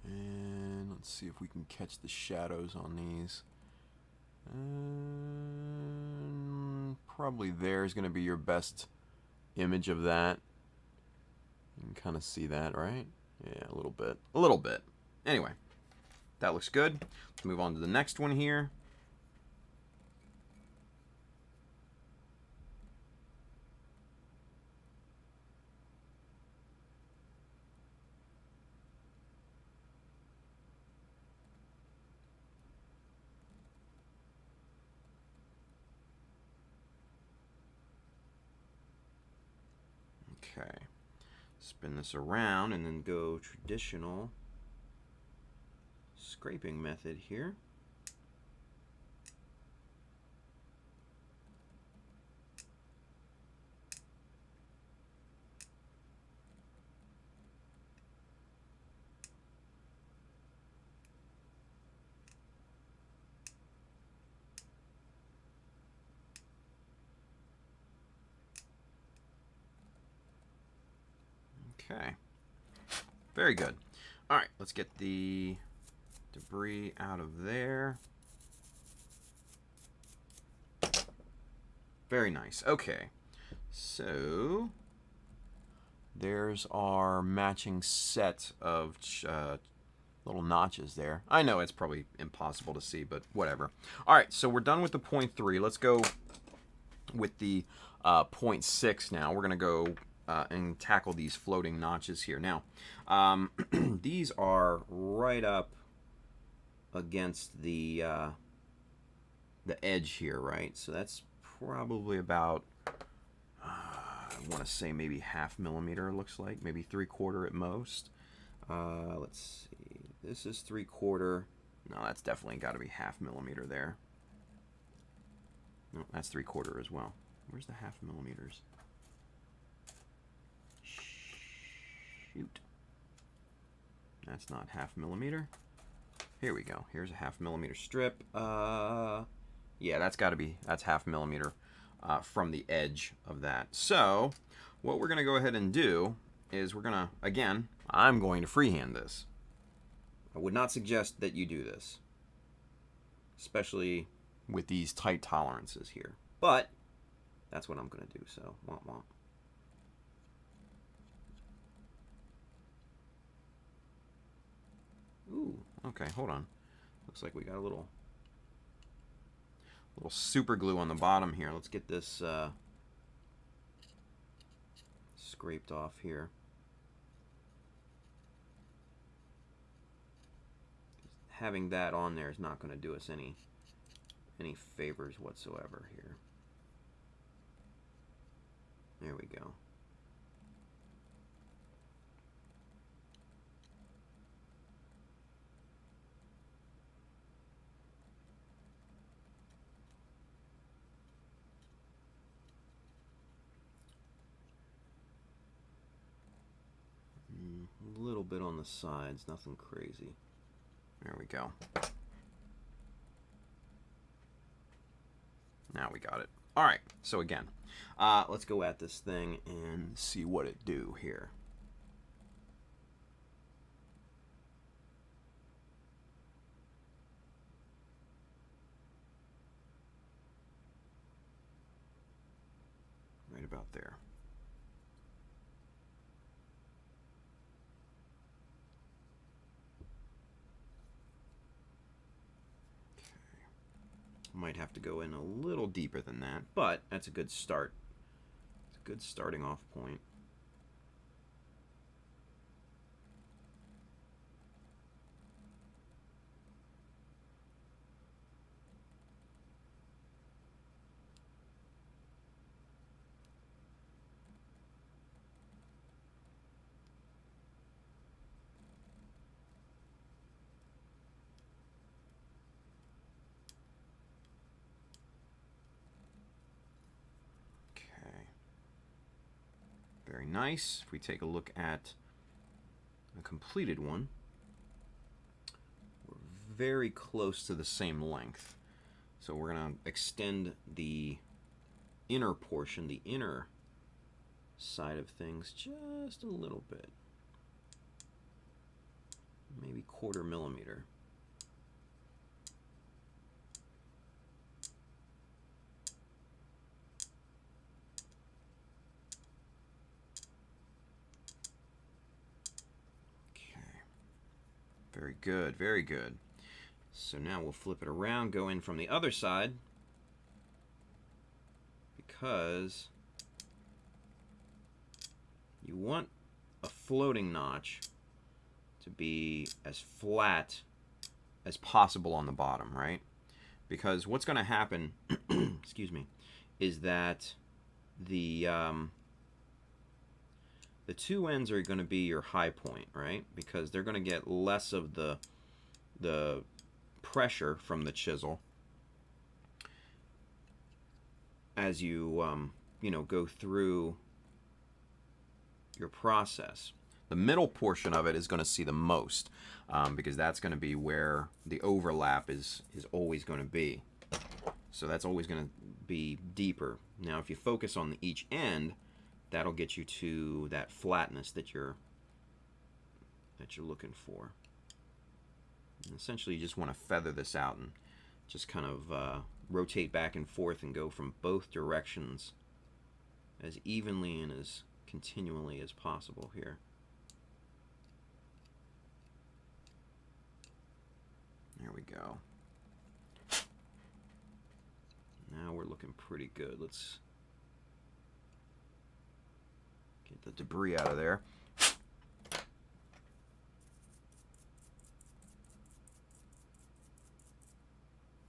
And let's see if we can catch the shadows on these. Probably there is going to be your best image of that. You can kind of see that, right? Yeah, a little bit. A little bit. Anyway, that looks good. Let's move on to the next one here. Okay, spin this around and then go traditional scraping method here. Okay, very good. All right, let's get the debris out of there. Very nice. Okay, so there's our matching set of little notches there. I know it's probably impossible to see, but whatever. All right, so we're done with the 0.3. Let's go with the 0.6 now. We're going to go and tackle these floating notches here. Now, these are right up against the edge here, right? So that's probably about, I want to say maybe 0.5 millimeter, it looks like. Maybe 3/4 at most. Let's see. This is 3/4. No, that's definitely got to be 0.5 millimeter there. No, that's 3/4 as well. Where's the 0.5 millimeters? Shoot. That's not 0.5 millimeter. Here we go. Here's a 0.5 millimeter strip. Yeah, that's got to be, that's 0.5 millimeter from the edge of that. So what we're going to go ahead and do is we're going to, again, I'm going to freehand this. I would not suggest that you do this, especially with these tight tolerances here. But that's what I'm going to do, so womp womp. Ooh, okay, hold on. Looks like we got a little super glue on the bottom here. Let's get this scraped off here. Having that on there is not going to do us any favors whatsoever here. There we go. A little bit on the sides, nothing crazy. There we go. Now we got it. All right, so again, let's go at this thing and see what it do here. Right about there. Might have to go in a little deeper than that, but that's a good start. It's a good starting off point. Very nice. If we take a look at a completed one, we're very close to the same length. So we're going to extend the inner portion, the inner side of things, just a little bit. Maybe 1/4 millimeter. Very good, very good. So now we'll flip it around, go in from the other side, because you want a floating notch to be as flat as possible on the bottom, right? Because what's going to happen, excuse me, is that the two ends are going to be your high point, right? Because they're going to get less of the pressure from the chisel as you you know, go through your process. The middle portion of it is going to see the most, because that's going to be where the overlap is always going to be. So that's always going to be deeper. Now, if you focus on each end, that'll get you to that flatness that you're looking for. And essentially, you just want to feather this out and just kind of rotate back and forth and go from both directions as evenly and as continually as possible here. There we go. Now we're looking pretty good. Let's get the debris out of there.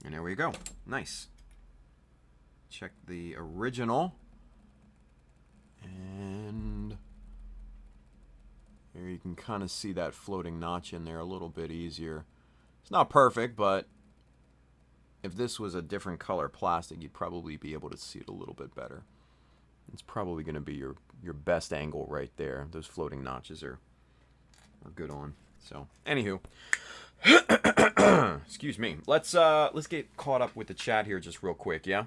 And there we go. Nice. Check the original. And here you can kind of see that floating notch in there a little bit easier. It's not perfect, but if this was a different color plastic, you'd probably be able to see it a little bit better. It's probably going to be your best angle right there. Those floating notches are good on. So, anywho, excuse me. Let's get caught up with the chat here just real quick, yeah?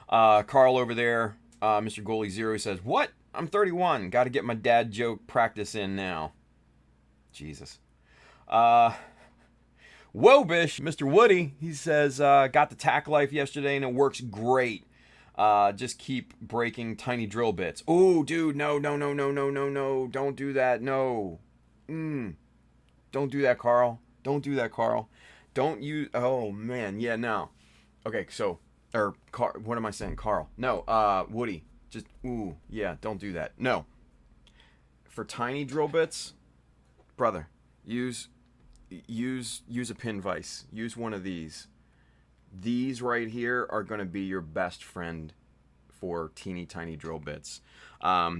Carl over there, Mr. Goalie Zero says, "What? I'm 31. Got to get my dad joke practice in now." Jesus. Wobish, Mr. Woody, he says, got the tack life yesterday and it works great. Just keep breaking tiny drill bits. Oh, dude, no. Don't do that. No. Don't do that, Carl. Don't do that, Carl. Don't use, oh, man. Yeah, no. Okay, so, what am I saying? Carl. No, Woody. Just, ooh, yeah, don't do that. No. For tiny drill bits, brother, use a pin vise. Use one of these. These right here are going to be your best friend for teeny tiny drill bits,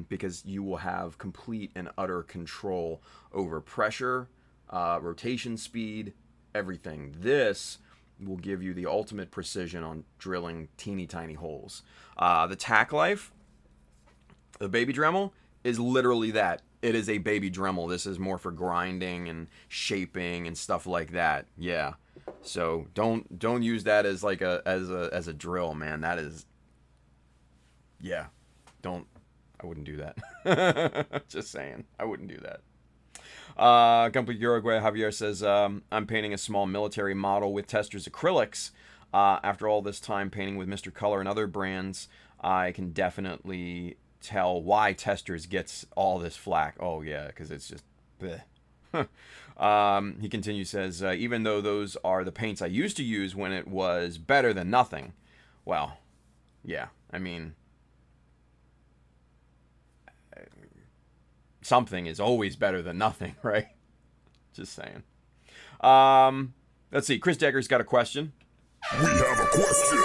because you will have complete and utter control over pressure, rotation speed, everything. This will give you the ultimate precision on drilling teeny tiny holes. The tack life, the baby Dremel, is literally that. It is a baby Dremel. This is more for grinding and shaping and stuff like that. Yeah. So don't use that as like as a drill, man. That is, yeah. I wouldn't do that. Just saying. I wouldn't do that. Complete Uruguay Javier says, I'm painting a small military model with Testors acrylics. After all this time painting with Mr. Color and other brands, I can definitely tell why Testors gets all this flack. Oh yeah, because it's just bleh. He continues, says, even though those are the paints I used to use when it was better than nothing. Well, yeah, I mean, something is always better than nothing, right? Just saying. Let's see, Chris Degger's got a question.
We have a question.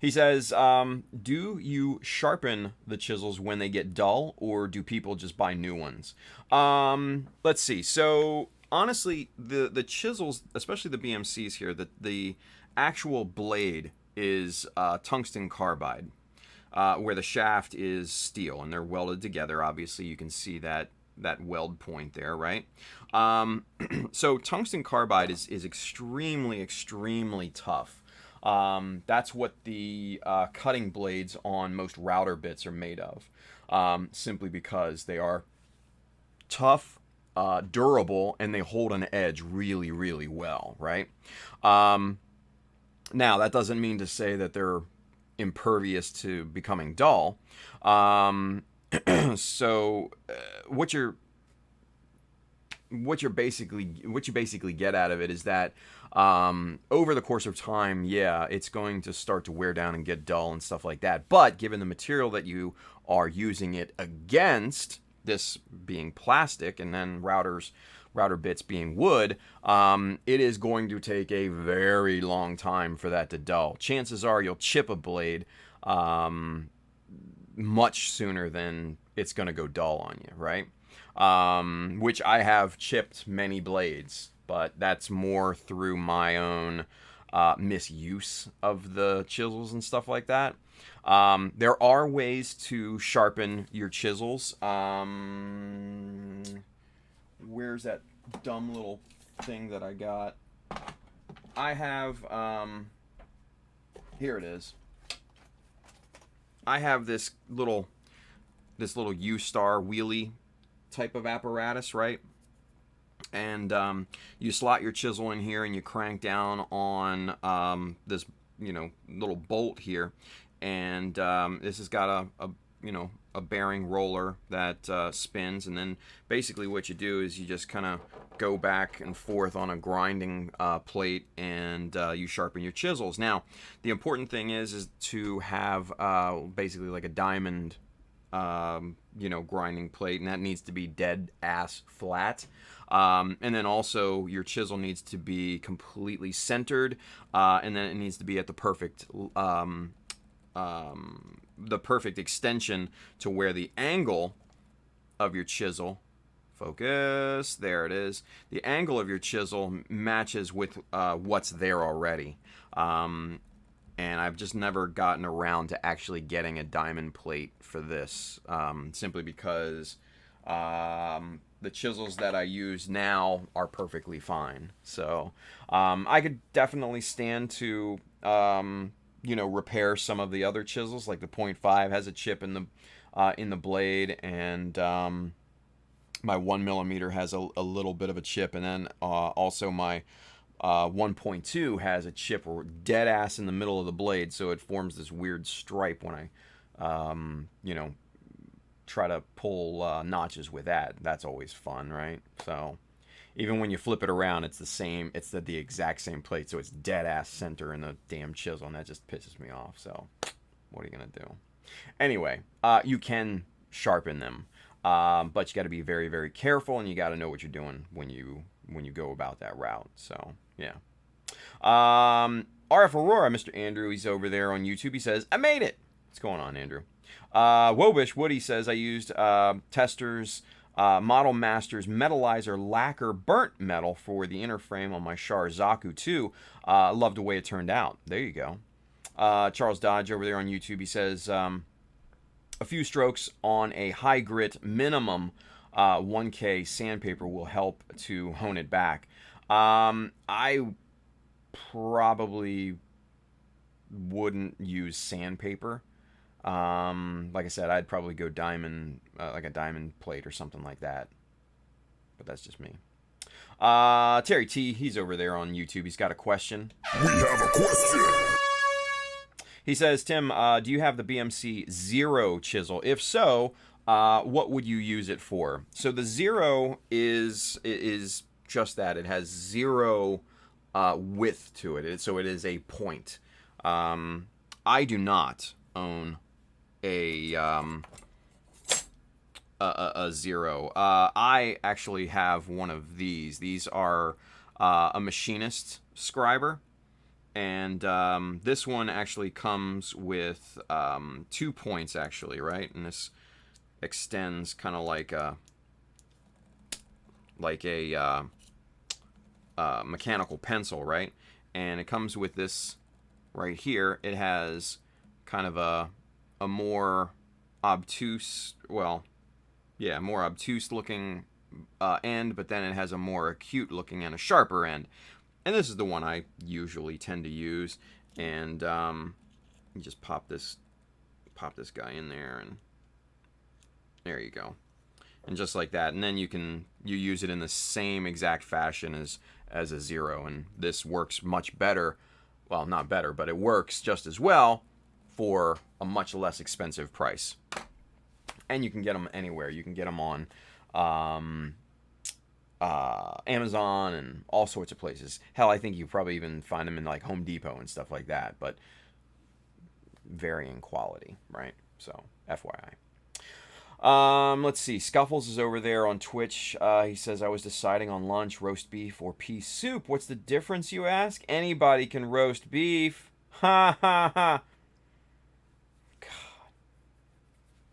He says, do you sharpen the chisels when they get dull, or do people just buy new ones? Let's see. So, honestly, the chisels, especially the BMCs here, the actual blade is tungsten carbide, where the shaft is steel, and they're welded together. Obviously, you can see that weld point there, right? So, tungsten carbide is extremely, extremely tough. That's what the cutting blades on most router bits are made of, simply because they are tough, durable, and they hold an edge really, really well, right? Now, that doesn't mean to say that they're impervious to becoming dull. So, what you basically get out of it is that over the course of time, yeah, it's going to start to wear down and get dull and stuff like that. But given the material that you are using it against, this being plastic and then router bits being wood, it is going to take a very long time for that to dull. Chances are you'll chip a blade much sooner than it's going to go dull on you, right? Which I have chipped many blades, but that's more through my own misuse of the chisels and stuff like that. There are ways to sharpen your chisels. Where's that dumb little thing that I got? I have, here it is. I have this little U-Star wheelie type of apparatus, right? And you slot your chisel in here and you crank down on this, little bolt here, and this has got a bearing roller that spins, and then basically what you do is you just kind of go back and forth on a grinding plate, and you sharpen your chisels. Now, the important thing is to have basically like a diamond grinding plate, and that needs to be dead ass flat. And then also your chisel needs to be completely centered, and then it needs to be at the perfect extension to where the angle of your chisel, focus, there it is, the angle of your chisel matches with what's there already. And I've just never gotten around to actually getting a diamond plate for this, simply because the chisels that I use now are perfectly fine. So I could definitely stand to repair some of the other chisels, like the .5 has a chip in the blade, and my 1mm has a little bit of a chip, and then also my 1.2 has a chip dead ass in the middle of the blade, so it forms this weird stripe when I try to pull notches with that. That's always fun, right? So even when you flip it around, it's the same, it's the exact same plate, so it's dead ass center in the damn chisel, and that just pisses me off. So what are you gonna do? Anyway, you can sharpen them, but you got to be very, very careful, and you got to know what you're doing when you go about that route. So yeah. RF Aurora, Mr. Andrew, he's over there on YouTube. He says, I made it. What's going on, Andrew? Wobish Woody says, I used Testors Model Masters Metallizer Lacquer Burnt Metal for the inner frame on my Char Zaku 2. Loved the way it turned out. There you go. Charles Dodge over there on YouTube, he says, a few strokes on a high grit minimum 1K sandpaper will help to hone it back. I probably wouldn't use sandpaper. Like I said, I'd probably go diamond, like a diamond plate or something like that. But that's just me. Terry T, he's over there on YouTube. He's got a question.
We have a question.
He says, Tim, do you have the BMC Zero chisel? If so, what would you use it for? So the Zero is just that. It has zero width to it, so it is a point. I do not own a Zero. I actually have one of these. These are a machinist scriber, and this one actually comes with 2 points, actually, right? And this extends kind of like a mechanical pencil, right? And it comes with this right here. It has kind of a more obtuse, more obtuse looking end, but then it has a more acute looking and a sharper end. And this is the one I usually tend to use. And you just pop this guy in there, and there you go. And just like that, and then you use it in the same exact fashion as a Zero, and this works much better. Well, not better, but it works just as well for a much less expensive price. And you can get them anywhere. You can get them on Amazon and all sorts of places. Hell, I think you probably even find them in like Home Depot and stuff like that, but varying quality, right? So, FYI. Let's see. Scuffles is over there on Twitch. He says, I was deciding on lunch, roast beef or pea soup. What's the difference, you ask? Anybody can roast beef. Ha ha ha. God.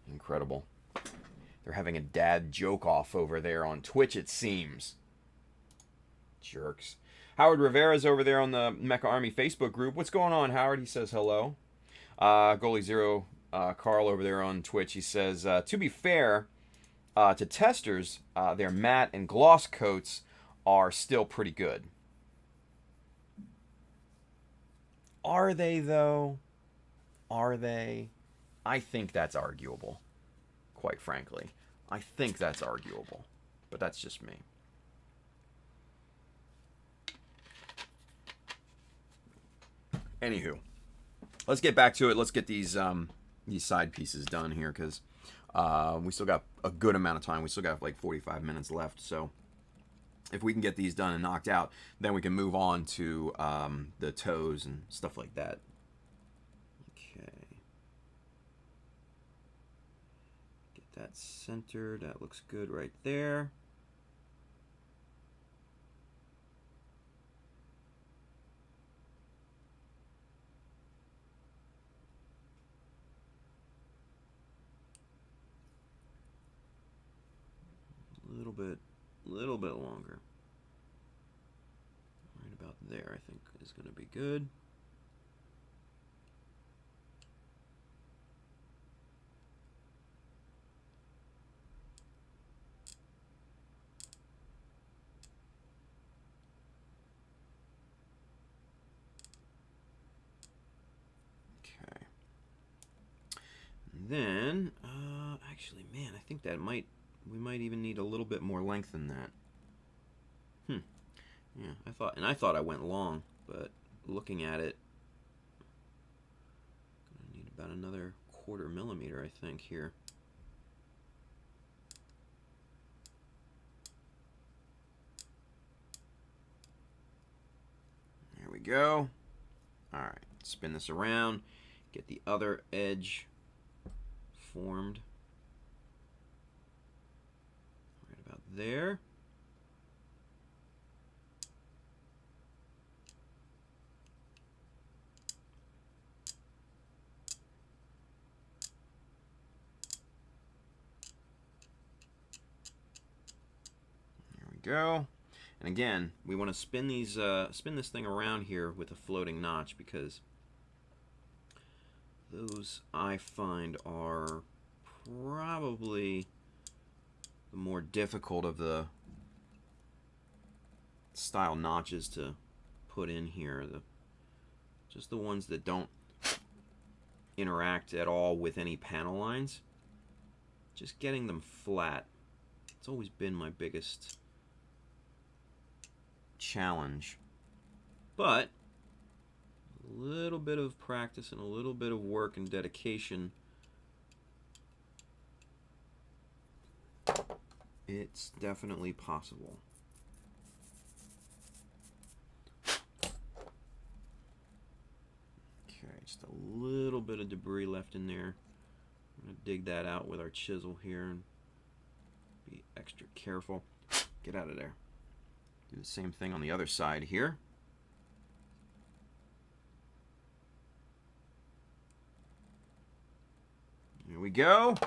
Incredible. They're having a dad joke off over there on Twitch, it seems. Jerks. Howard Rivera's over there on the Mecha Army Facebook group. What's going on, Howard? He says hello. Goalie Zero Carl over there on Twitch, he says, to be fair to testers, their matte and gloss coats are still pretty good. Are they, though? Are they? I think that's arguable, quite frankly. I think that's arguable, but that's just me. Anywho, let's get back to it. Let's get these side pieces done here, because we still got a good amount of time. We still got like 45 minutes left, so if we can get these done and knocked out, then we can move on to the toes and stuff like that. Okay. Get that centered. That looks good right there. Little bit longer. Right about there, I think, is going to be good. Okay. And then, actually, man, I think that we might even need a little bit more length than that. Yeah, I thought I went long, but looking at it, gonna need about another 1/4 millimeter, I think, here. There we go. All right, spin this around, get the other edge formed. Right about there. Go. And again, we want to spin this thing around here with a floating notch, because those I find are probably the more difficult of the style notches to put in here. Just the ones that don't interact at all with any panel lines. Just getting them flat. It's always been my biggest challenge, but a little bit of practice and a little bit of work and dedication, it's definitely possible. Okay, just a little bit of debris left in there. I'm gonna dig that out with our chisel here and be extra careful. Get out of there. Do the same thing on the other side here. Here we go.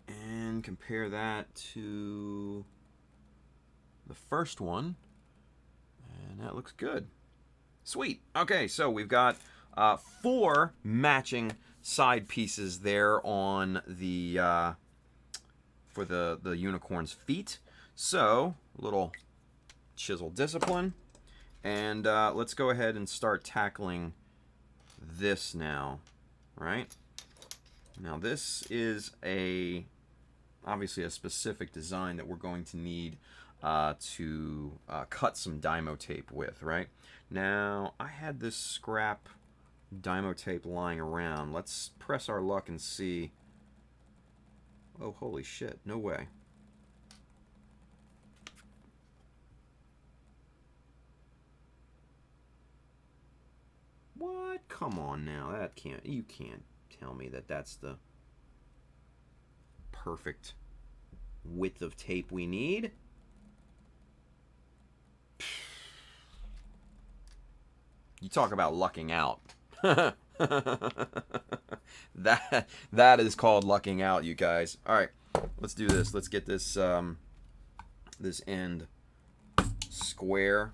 And compare that to the first one. And that looks good. Sweet. Okay, so we've got 4 matching side pieces there on the for the unicorn's feet. So, a little chisel discipline, And let's go ahead and start tackling this now, right? Now this is obviously a specific design that we're going to need to cut some Dymo tape with, right? Now, I had this scrap Dymo tape lying around. Let's press our luck and see. Oh, holy shit, no way. What? Come on now, you can't tell me that that's the perfect width of tape we need. You talk about lucking out. that is called lucking out, you guys. All right, let's do this. Let's get this this end square,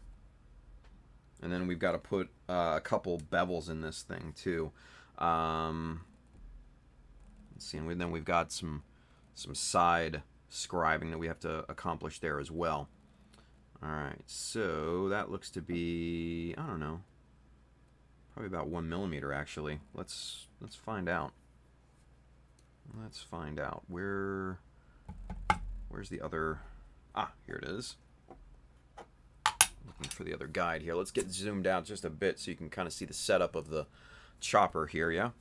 and then we've got to put a couple bevels in this thing too. Let's see, and then we've got some side scribing that we have to accomplish there as well. All right, so that looks to be, I don't know, probably about 1 millimeter actually. Let's find out. Let's find out. Where's the other? Ah, here it is. Looking for the other guide here. Let's get zoomed out just a bit so you can kind of see the setup of the chopper here, yeah?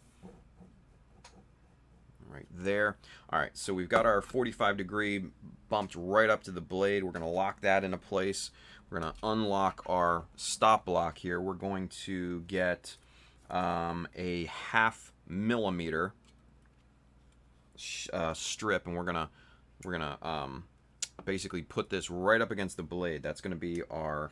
Right there. All right, so we've got our 45-degree bumped right up to the blade. We're going to lock that into place. We're going to unlock our stop block here. We're going to get a 0.5 millimeter strip, and we're gonna basically put this right up against the blade. That's going to be our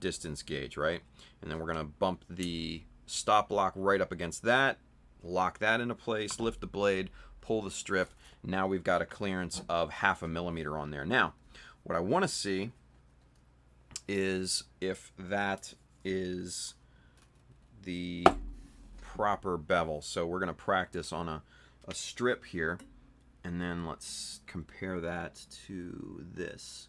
distance gauge, right? And then we're going to bump the stop block right up against that. Lock that into place, lift the blade, pull the strip. Now we've got a clearance of 0.5 millimeter on there. Now, what I want to see is if that is the proper bevel. So we're going to practice on a strip here, and then let's compare that to this.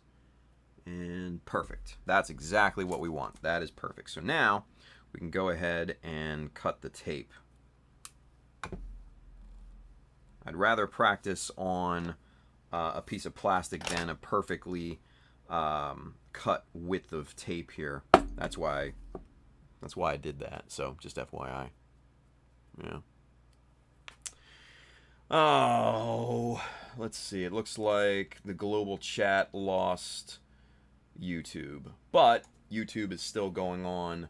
And perfect. That's exactly what we want. That is perfect. So now we can go ahead and cut the tape. I'd rather practice on a piece of plastic than a perfectly cut width of tape here. That's why I did that. So just FYI. Yeah. Oh, let's see. It looks like the global chat lost YouTube, but YouTube is still going on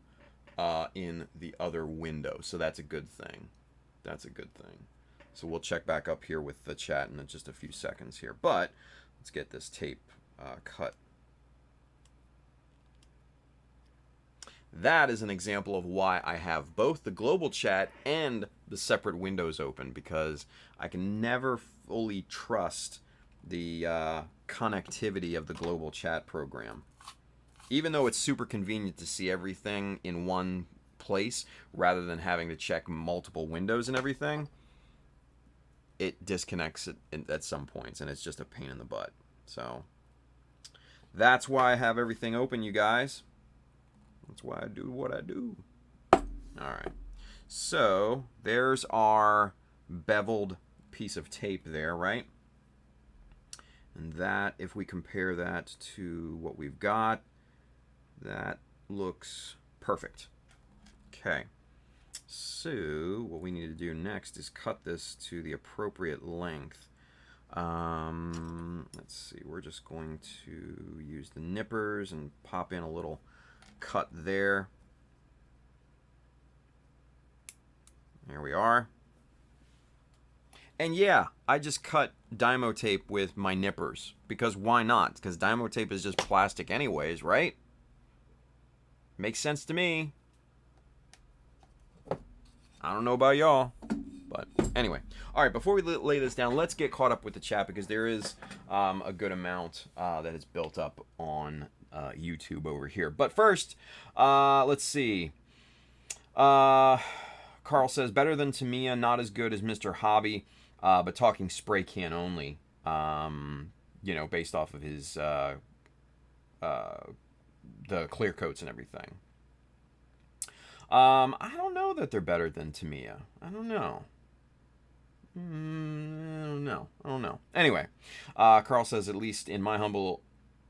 in the other window, so that's a good thing. That's a good thing. So we'll check back up here with the chat in just a few seconds here, but let's get this tape cut. That is an example of why I have both the global chat and the separate windows open, because I can never fully trust the connectivity of the global chat program. Even though it's super convenient to see everything in one place rather than having to check multiple windows and everything, it disconnects at some points, and it's just a pain in the butt. So that's why I have everything open, you guys. That's why I do what I do. All right. So there's our beveled piece of tape there, right? And that, if we compare that to what we've got, that looks perfect. Okay. So what we need to do next is cut this to the appropriate length. Let's see. We're just going to use the nippers and pop in a little cut there. There we are. And yeah, I just cut Dymo tape with my nippers, because why not? Because Dymo tape is just plastic anyways, right? Makes sense to me. I don't know about y'all, but anyway. All right, before we lay this down, let's get caught up with the chat, because there is a good amount that is built up on YouTube over here. But first, let's see. Carl says, better than Tamiya, not as good as Mr. Hobby, but talking spray can only, you know, based off of his the clear coats and everything. I don't know that they're better than Tamiya. I don't know. I don't know. Anyway, Carl says, at least in my humble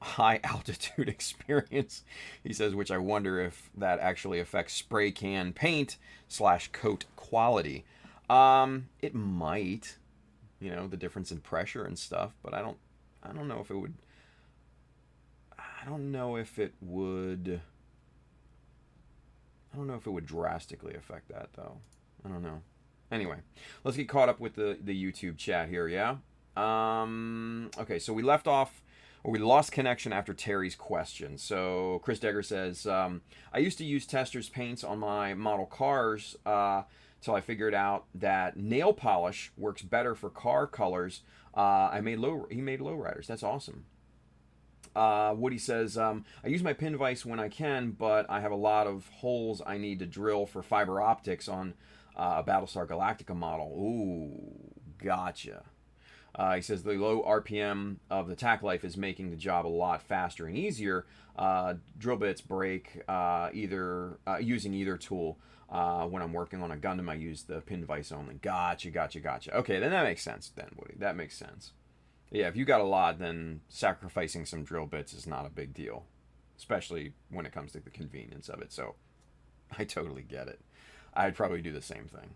high altitude experience, he says, which I wonder if that actually affects spray can paint / coat quality. It might, the difference in pressure and stuff, but I don't know if it would. I don't know if it would drastically affect that, though. I don't know. Anyway, let's get caught up with the YouTube chat here, yeah? Okay, so we lost connection after Terry's question. So Chris Degger says, I used to use Tester's paints on my model cars till I figured out that nail polish works better for car colors. He made lowriders. That's awesome. Woody says, I use my pin vise when I can, but I have a lot of holes I need to drill for fiber optics on a Battlestar Galactica model. Ooh, gotcha. He says the low RPM of the tack life is making the job a lot faster and easier. Drill bits break using either tool. When I'm working on a Gundam, I use the pin vise only. Gotcha. Okay, then that makes sense then, Woody. That makes sense. Yeah, if you got a lot, then sacrificing some drill bits is not a big deal, especially when it comes to the convenience of it. So I totally get it. I'd probably do the same thing.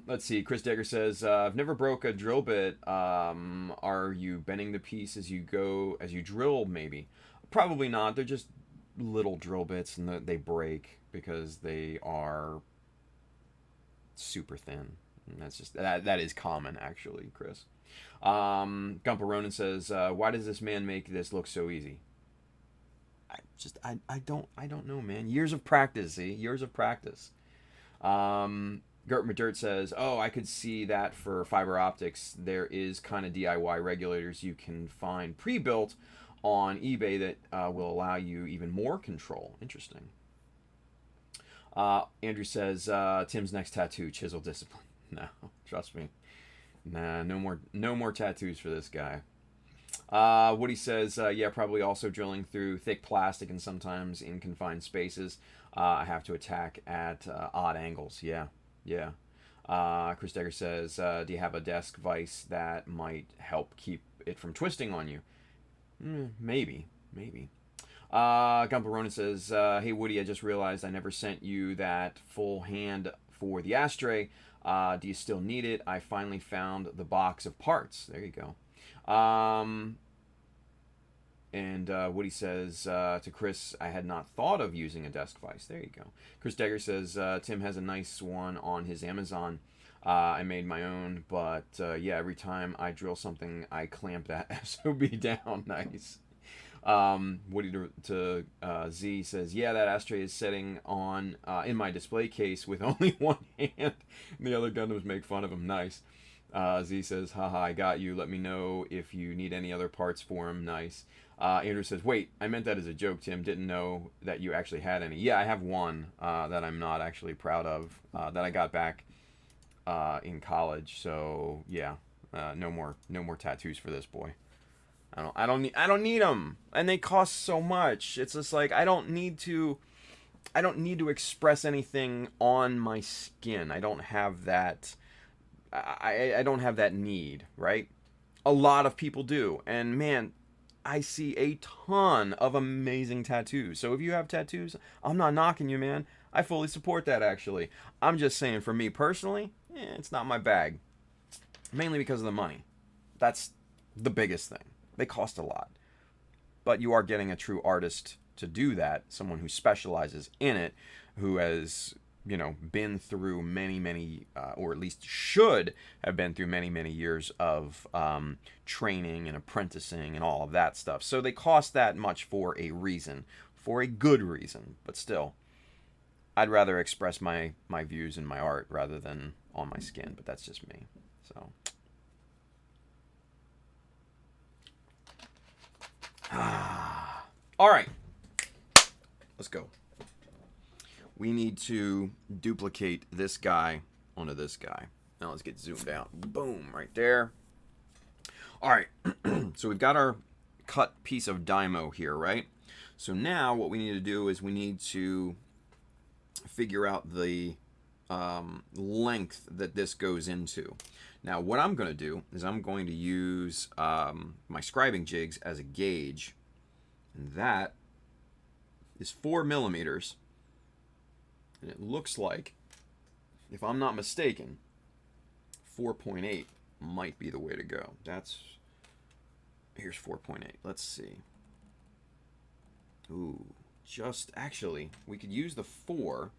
Let's see. Chris Degger says, I've never broke a drill bit. Are you bending the piece as you drill, maybe? Probably not. They're just little drill bits, and they break because they are super thin. And that's just that is common, actually, Chris. Gumpa Ronan says, why does this man make this look so easy? I don't know, man. Years of practice, see? Years of practice. Gert Madirt says, I could see that for fiber optics. There is kind of DIY regulators you can find pre-built on eBay that will allow you even more control. Interesting. Andrew says, Tim's next tattoo, chisel discipline. No, trust me. Nah, no more tattoos for this guy. Woody says, yeah, probably also drilling through thick plastic and sometimes in confined spaces. I have to attack at odd angles. Yeah. Chris Degger says, do you have a desk vise that might help keep it from twisting on you? Maybe. Gumpa Ronan says, hey, Woody, I just realized I never sent you that full hand for the ashtray. Do you still need it? I finally found the box of parts. There you go. And Woody says to Chris, I had not thought of using a desk vise. There you go. Chris Degger says, Tim has a nice one on his Amazon. I made my own, but yeah, every time I drill something, I clamp that SOB down. Nice. Woody to Z says, yeah, that ashtray is sitting on in my display case with only one hand. The other Gundams make fun of him. Nice. Z says, haha, I got you. Let me know if you need any other parts for him. Nice. Andrew says, wait, I meant that as a joke, Tim. Didn't know that you actually had any. Yeah, I have one that I'm not actually proud of that I got back in college. So yeah, no more tattoos for this boy. I don't need them, and they cost so much. It's just like I don't need to express anything on my skin. I don't have that. I don't have that need, right? A lot of people do, and man, I see a ton of amazing tattoos. So if you have tattoos, I'm not knocking you, man. I fully support that, actually. I'm just saying, for me personally, it's not my bag. Mainly because of the money. That's the biggest thing. They cost a lot. But you are getting a true artist to do that. Someone who specializes in it, who has, been through many, or at least should have been through many years of training and apprenticing and all of that stuff. So they cost that much for a reason, for a good reason. But still, I'd rather express my views in my art rather than on my skin. But that's just me. So. All right. Let's go. We need to duplicate this guy onto this guy. Now let's get zoomed out. Boom, right there. All right. So we've got our cut piece of Dymo here, right? So now what we need to do is we need to figure out the length that this goes into. Now what I'm going to do is I'm going to use my scribing jigs as a gauge, and that is 4 millimeters, and it looks like, if I'm not mistaken, 4.8 might be the way to go. Here's 4.8. Let's see. Ooh, actually, we could use the 4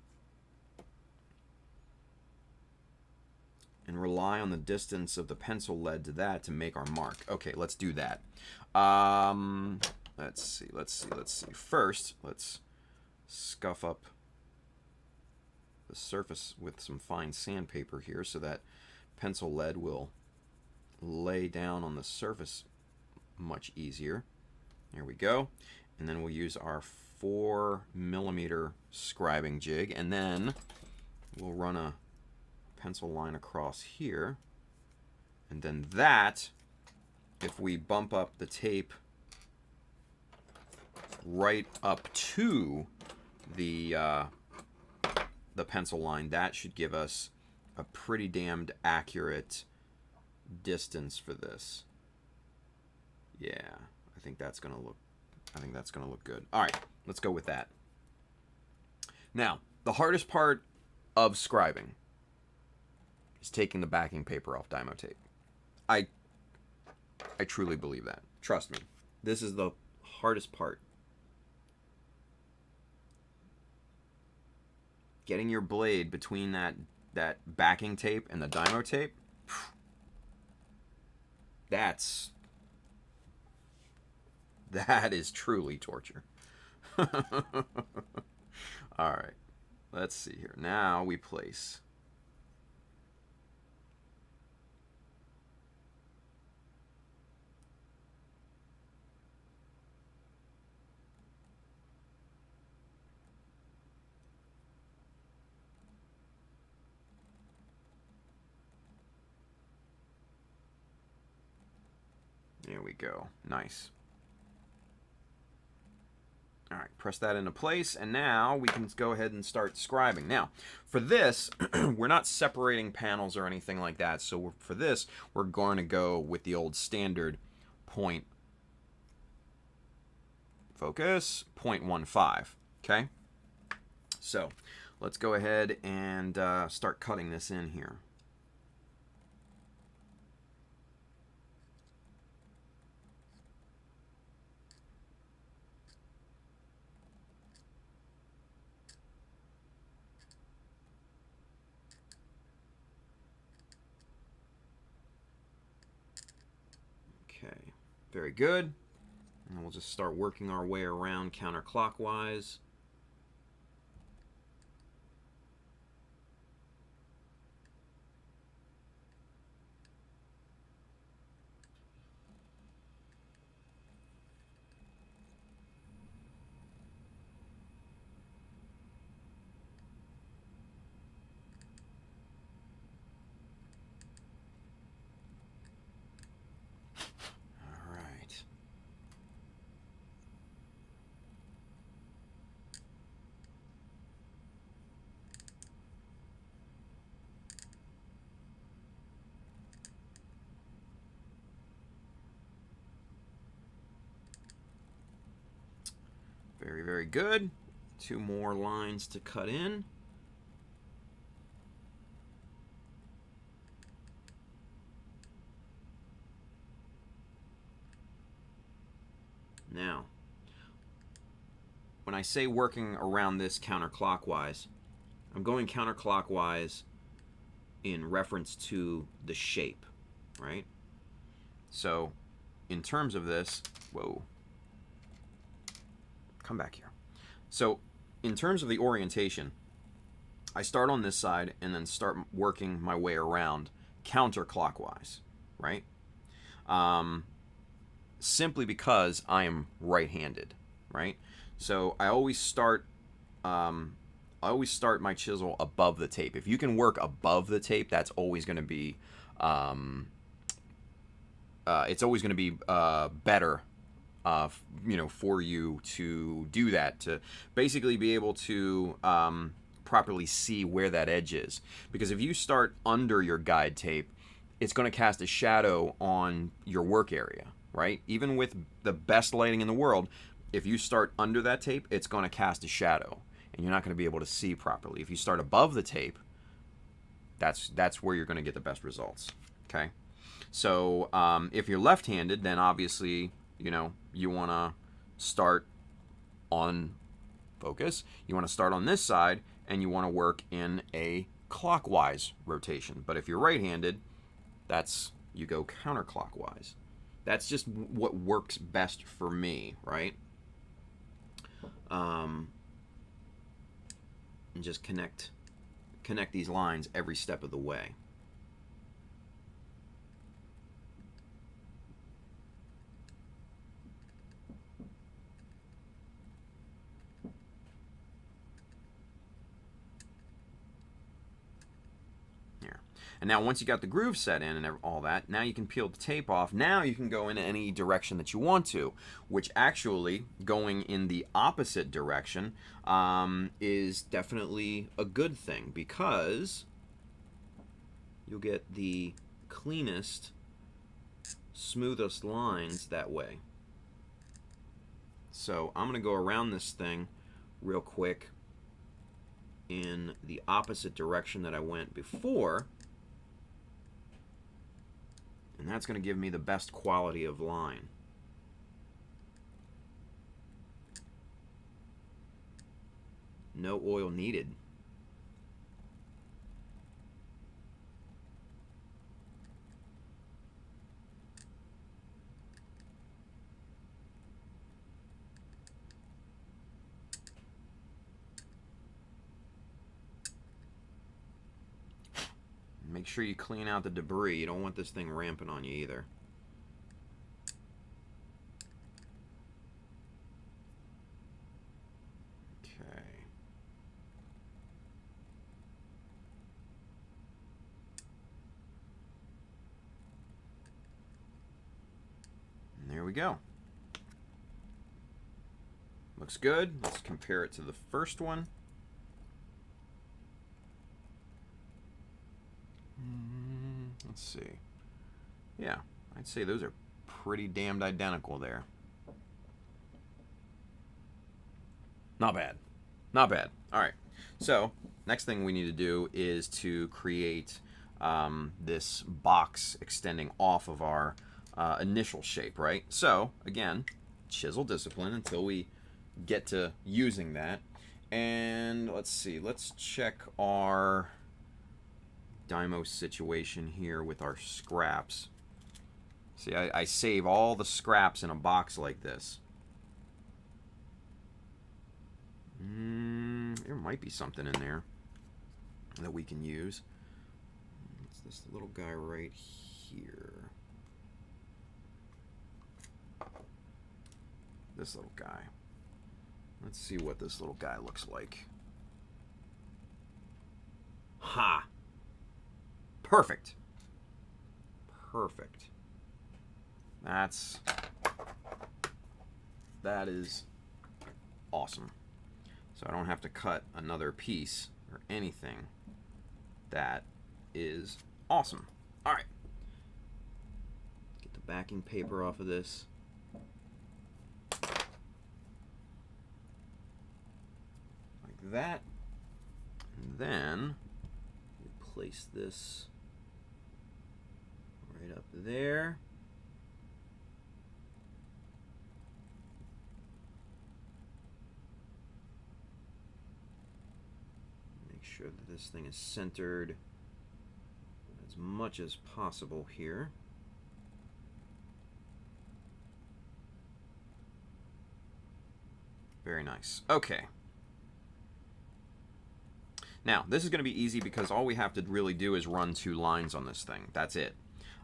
and rely on the distance of the pencil lead to that to make our mark. Okay, let's do that. Let's see. First, let's scuff up the surface with some fine sandpaper here so that pencil lead will lay down on the surface much easier. There we go. And then we'll use our 4 millimeter scribing jig, and then we'll run a pencil line across here, and then that, if we bump up the tape right up to the pencil line, that should give us a pretty damned accurate distance for this. Yeah, I think that's gonna look good. All right, let's go with that. Now, the hardest part of scribing is taking the backing paper off Dymo tape. I truly believe that. Trust me, this is the hardest part. Getting your blade between that backing tape and the Dymo tape, that is truly torture. All right, let's see here. Now we place there we go. Nice. All right, press that into place, and now we can go ahead and start scribing. Now, for this, we're not separating panels or anything like that, so for this, we're going to go with the old standard point, focus, 0.15, okay? So, let's go ahead and start cutting this in here. Okay, very good. And we'll just start working our way around counterclockwise. Very, very good. 2 more lines to cut in. Now, when I say working around this counterclockwise, I'm going counterclockwise in reference to the shape, right? So, in terms of this, whoa. Come back here. So, in terms of the orientation, I start on this side and then start working my way around counterclockwise, right? Simply because I am right-handed, right? So I always start my chisel above the tape. If you can work above the tape, that's always going to be it's always going to be better for you to do that, to basically be able to properly see where that edge is. Because if you start under your guide tape, it's going to cast a shadow on your work area, right? Even with the best lighting in the world, if you start under that tape, it's going to cast a shadow, and you're not going to be able to see properly. If you start above the tape, that's where you're going to get the best results. Okay, so if you're left-handed, then obviously you want to start on focus. You want to start on this side, and you want to work in a clockwise rotation. But if you're right-handed, you go counterclockwise. That's just what works best for me, right? And just connect these lines every step of the way. And now once you got the groove set in and all that, now you can peel the tape off. Now you can go in any direction that you want to, which actually going in the opposite direction is definitely a good thing, because you'll get the cleanest, smoothest lines that way. So I'm going to go around this thing real quick in the opposite direction that I went before. And that's going to give me the best quality of line. No oil needed. Make sure you clean out the debris. You don't want this thing ramping on you either. Okay. And there we go. Looks good. Let's compare it to the first one. Let's see. Yeah, I'd say those are pretty damned identical there. Not bad. Not bad. All right. So next thing we need to do is to create this box extending off of our initial shape, right? So again, chisel discipline until we get to using that. And let's see. Let's check our Dymo situation here with our scraps. See, I save all the scraps in a box like this. There might be something in there that we can use. It's this little guy right here. This little guy. Let's see what this little guy looks like. Ha! Perfect. Perfect. That is awesome. So I don't have to cut another piece or anything. That is awesome. All right. Get the backing paper off of this. Like that. And then we place this right up there. Make sure that this thing is centered as much as possible here. Very nice. Okay. Now, this is going to be easy because all we have to really do is run 2 lines on this thing. That's it.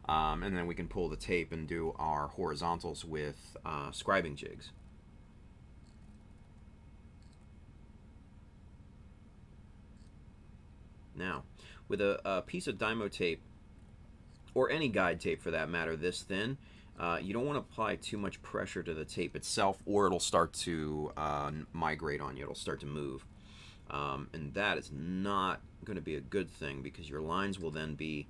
And then we can pull the tape and do our horizontals with scribing jigs. Now, with a piece of Dymo tape, or any guide tape for that matter, this thin, You don't want to apply too much pressure to the tape itself, or it'll start to migrate on you. It'll start to move. And that is not going to be a good thing, because your lines will then be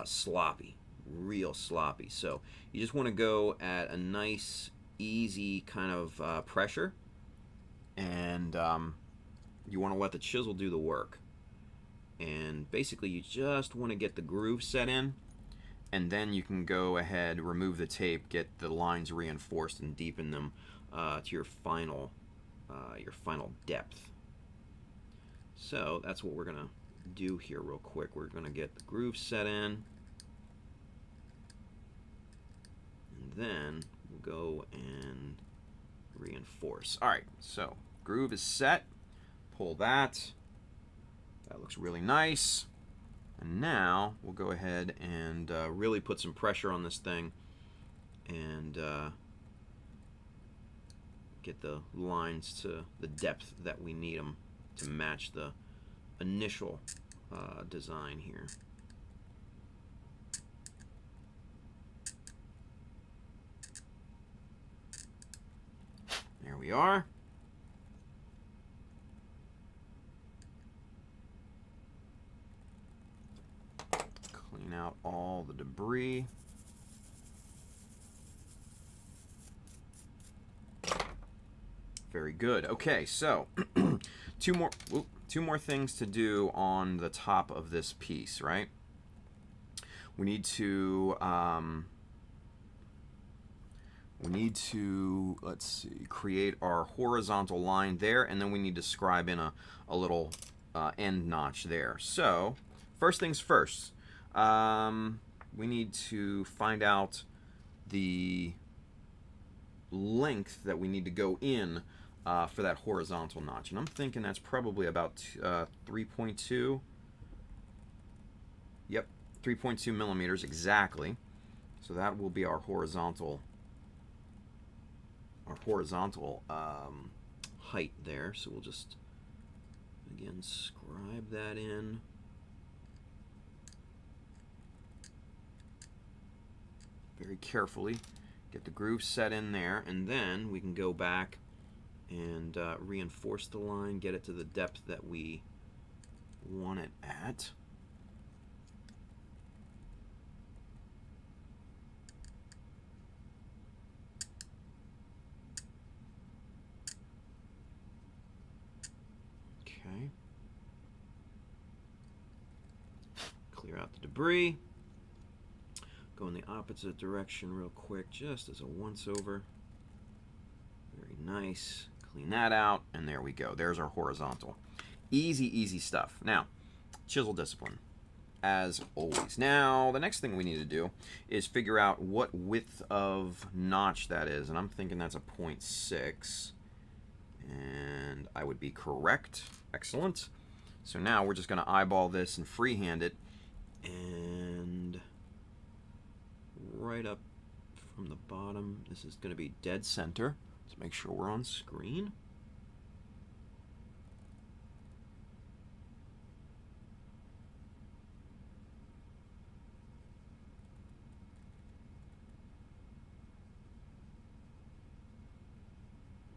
sloppy, real sloppy. So you just want to go at a nice, easy kind of pressure, and you want to let the chisel do the work. And basically you just want to get the groove set in, and then you can go ahead, remove the tape, get the lines reinforced, and deepen them to your final depth. So that's what we're going to do here real quick. We're going to get the groove set in, and then we'll go and reinforce. All right, so groove is set. Pull that. That looks really nice. And now we'll go ahead and really put some pressure on this thing, and get the lines to the depth that we need them to match the initial design here. There we are. Clean out all the debris. Very good. Okay, so two more things to do on the top of this piece, right? We need to let's see, create our horizontal line there, and then we need to scribe in a little end notch there. So first things first, we need to find out the length that we need to go in for that horizontal notch, and I'm thinking that's probably about 3.2. Yep, 3.2 millimeters exactly. So that will be our horizontal height there. So we'll just again scribe that in. Very carefully. Get the groove set in there, and then we can go back and reinforce the line, get it to the depth that we want it at. Okay. Clear out the debris. Go in the opposite direction real quick, just as a once-over. Very nice. Clean that out, and there we go. There's our horizontal. Easy, easy stuff. Now, chisel discipline, as always. Now, the next thing we need to do is figure out what width of notch that is, and I'm thinking that's a 0.6, and I would be correct. Excellent. So now we're just going to eyeball this and freehand it, and right up from the bottom, this is going to be dead center. Let's make sure we're on screen.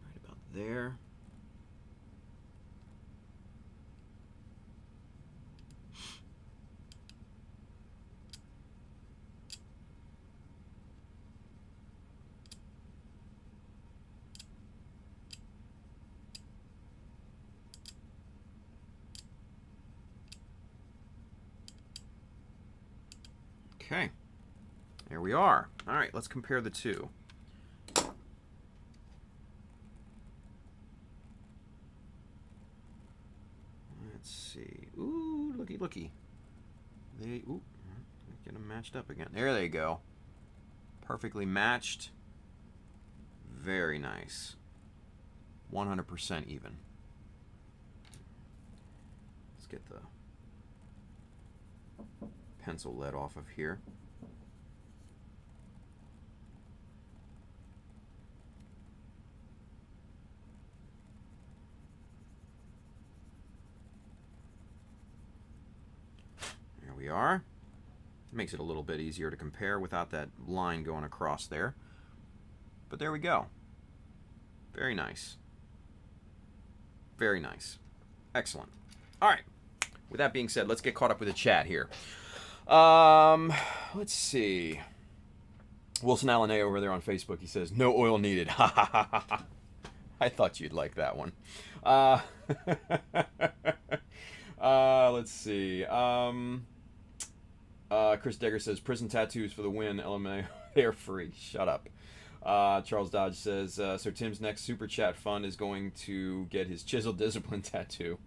Right about there. Okay, there we are. All right, let's compare the two. Let's see. Ooh, looky, looky. Ooh, get them matched up again. There they go. Perfectly matched. Very nice. 100% even. Let's get the pencil lead off of here. There we are. Makes it a little bit easier to compare without that line going across there. But there we go. Very nice. Very nice. Excellent. All right. With that being said, let's get caught up with the chat here. Let's see. Wilson Allen A over there on Facebook, he says, no oil needed. Ha ha ha ha ha. I thought you'd like that one. Let's see. Chris Degger says, prison tattoos for the win, LMA. They're free. Shut up. Charles Dodge says, so Tim's next super chat fund is going to get his Chisel Discipline tattoo.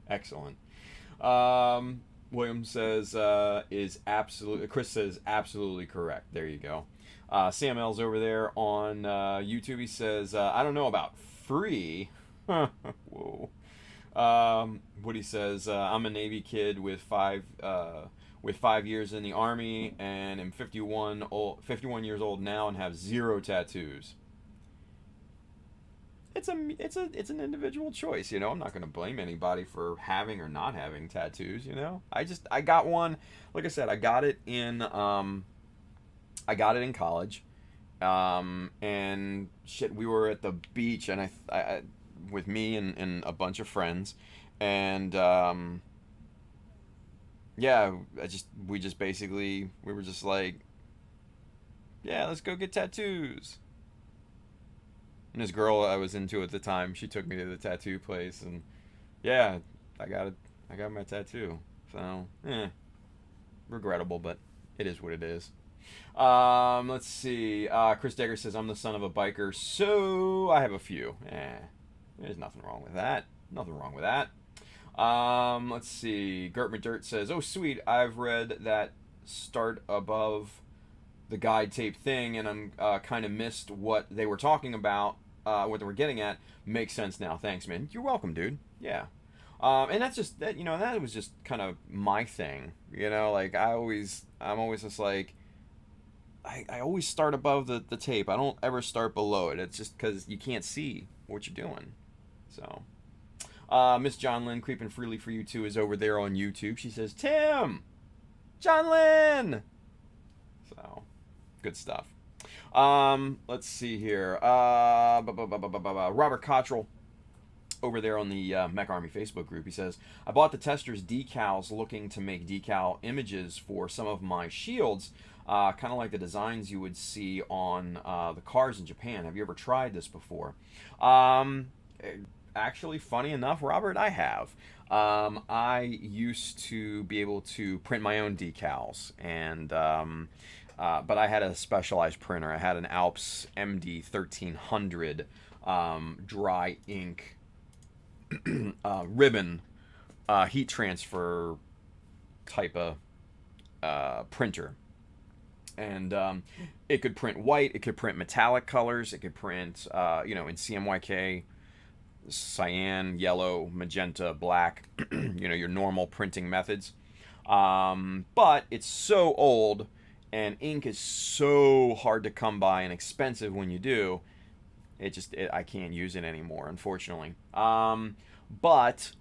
Excellent. William says, Chris says, absolutely correct. There you go. Sam L's over there on YouTube. He says, I don't know about free. Whoa. Woody says, I'm a Navy kid with 5 years in the Army and am 51 years old now and have 0 tattoos. It's an individual choice, you know. I'm not going to blame anybody for having or not having tattoos, you know. I got one, like I said, I got it in college. And shit, we were at the beach and I with me and a bunch of friends, and yeah, we were just like, yeah, let's go get tattoos. And this girl I was into at the time, she took me to the tattoo place, and yeah, I got my tattoo. So, regrettable, but it is what it is. Let's see. Chris Degger says, I'm the son of a biker, so I have a few. There's nothing wrong with that. Nothing wrong with that. Let's see. Gert McDirt says, oh, sweet, I've read that start above the guide tape thing, and I'm kind of missed what they were talking about, what they were getting at. Makes sense now. Thanks, man. You're welcome, dude. Yeah. And that's just that, you know, that was just kind of my thing, you know, like I'm always just like, I always start above the tape. I don't ever start below it. It's just because you can't see what you're doing. So, Miss John Lynn, creeping freely for you too, is over there on YouTube. She says, Tim, John Lynn. So, good stuff. Let's see here. Robert Cottrell, over there on the Mech Army Facebook group, he says, I bought the tester's decals looking to make decal images for some of my shields, kind of like the designs you would see on the cars in Japan. Have you ever tried this before? Actually, funny enough, Robert, I have. I used to be able to print my own decals, and but I had a specialized printer. I had an Alps MD 1300 dry ink ribbon heat transfer type of printer, and it could print white, it could print metallic colors, it could print you know, in CMYK, cyan, yellow, magenta, black, you know, your normal printing methods. But it's so old and ink is so hard to come by and expensive when you do. I can't use it anymore, unfortunately. But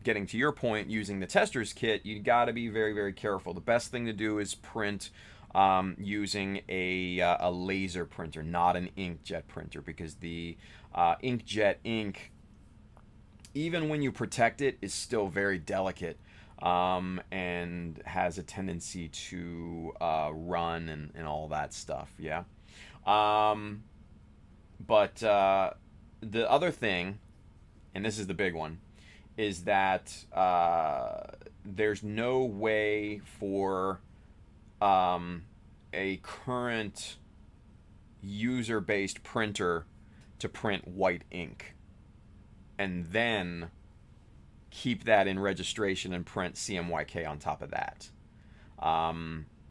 getting to your point, using the tester's kit, you got to be very, very careful. The best thing to do is print using a laser printer, not an inkjet printer, because the inkjet ink, even when you protect it, is still very delicate and has a tendency to run and all that stuff. Yeah. But the other thing, and this is the big one, is that there's no way for a current user-based printer to print white ink and then keep that in registration and print CMYK on top of that.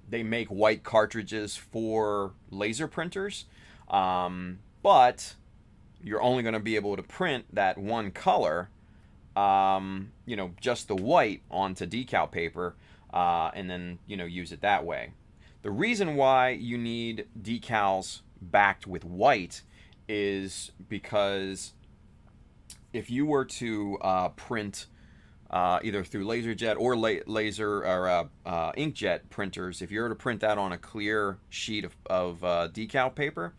They make white cartridges for laser printers, but you're only going to be able to print that one color, you know, just the white onto decal paper, and then, you know, use it that way. The reason why you need decals backed with white is because if you were to print either through LaserJet or laser or inkjet printers, if you were to print that on a clear sheet of decal paper,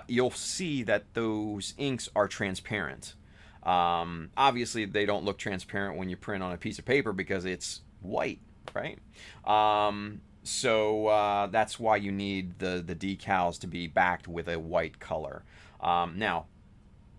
you'll see that those inks are transparent. Obviously, they don't look transparent when you print on a piece of paper because it's white, right? So that's why you need the decals to be backed with a white color. Now,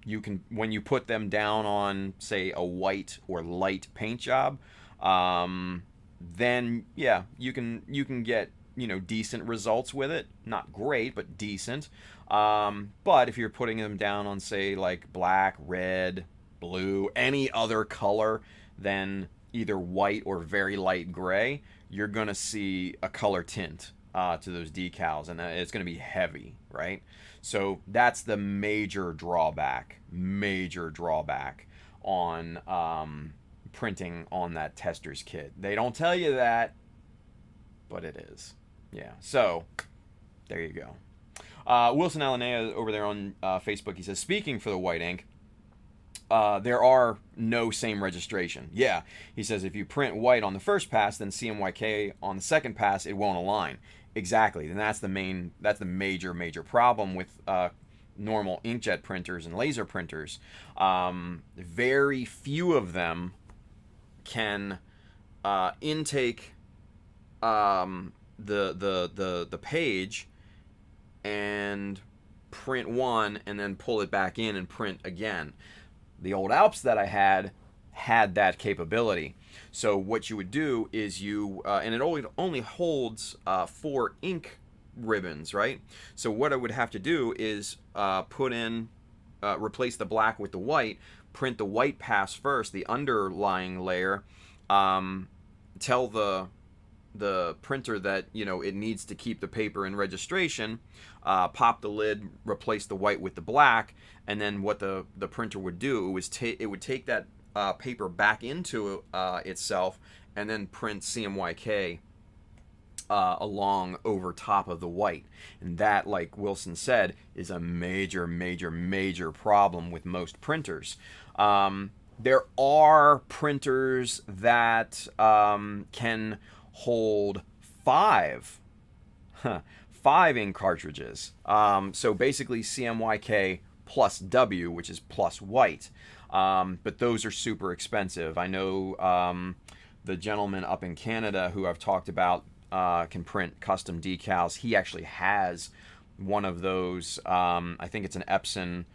you can, when you put them down on, say, a white or light paint job, then yeah, you can get, you know, decent results with it. Not great, but decent. But if you're putting them down on, say, like black, red, blue, any other color than either white or very light gray, you're gonna see a color tint to those decals, and it's gonna be heavy, right? So that's the major drawback on printing on that tester's kit. They don't tell you that, but it is. Yeah, so there you go. Wilson Alanea over there on Facebook, he says, speaking for the white ink, there are no same registration. Yeah, he says if you print white on the first pass, then CMYK on the second pass, it won't align. Exactly, and that's the major problem with normal inkjet printers and laser printers. Very few of them can intake the page and print one and then pull it back in and print again. The old Alps that I had that capability. So what you would do is you, and it only holds 4 ink ribbons, right? So what I would have to do is replace the black with the white, print the white pass first, the underlying layer, tell the printer that, you know, it needs to keep the paper in registration, pop the lid, replace the white with the black, and then what the printer would do was it would take that paper back into itself and then print CMYK along over top of the white. And that, like Wilson said, is a major problem with most printers. There are printers that can hold 5 ink cartridges. So basically CMYK plus W, which is plus white. But those are super expensive. I know the gentleman up in Canada who I've talked about can print custom decals. He actually has one of those. I think it's an Epson.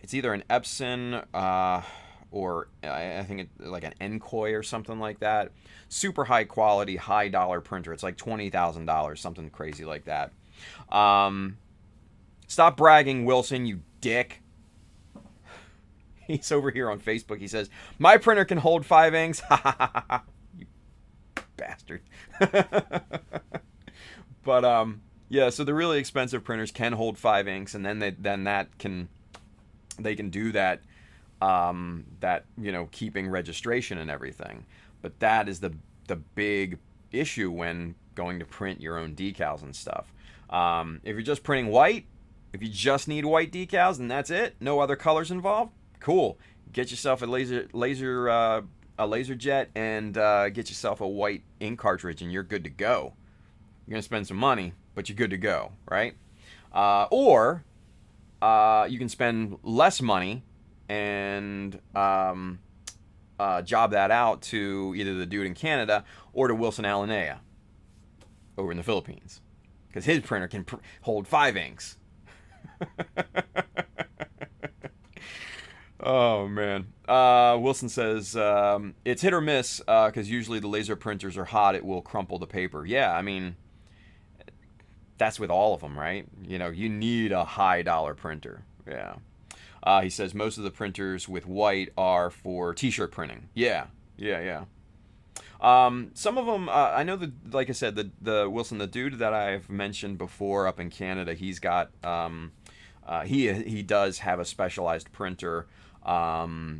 It's either an Epson or I think it's like an Encoy or something like that. Super high quality, high dollar printer. It's like $20,000, something crazy like that. Stop bragging, Wilson, you dick. He's over here on Facebook. He says, my printer can hold 5 inks. You bastard. But yeah, so the really expensive printers can hold 5 inks, and then they can do that, that, you know, keeping registration and everything. But that is the big issue when going to print your own decals and stuff. If you're just printing white, if you just need white decals and that's it, no other colors involved, cool. Get yourself a LaserJet and get yourself a white ink cartridge and you're good to go. You're gonna spend some money, but you're good to go, right? Or you can spend less money and job that out to either the dude in Canada or to Wilson Alanea over in the Philippines, because his printer can hold 5 inks. Oh man. Wilson says it's hit or miss because usually the laser printers are hot. It will crumple the paper. Yeah, I mean, that's with all of them, right? You know, you need a high dollar printer. Yeah. He says most of the printers with white are for t-shirt printing. Yeah. Some of them, I know that, like I said, the Wilson, the dude that I've mentioned before up in Canada, he's got, he does have a specialized printer I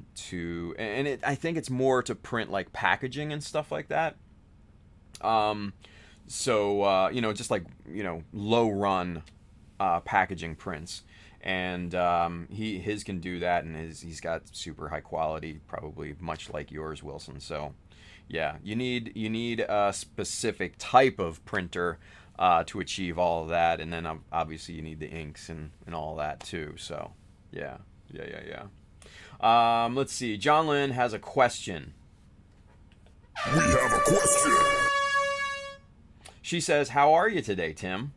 think it's more to print like packaging and stuff like that. So you know, just like, you know, low run packaging prints. and his can do that, and he's got super high quality, probably much like yours, Wilson. So yeah, you need a specific type of printer to achieve all of that, and then obviously you need the inks and all that too. So yeah. Let's see. John Lynn has a question.
We have a question.
She says, "How are you today, Tim?"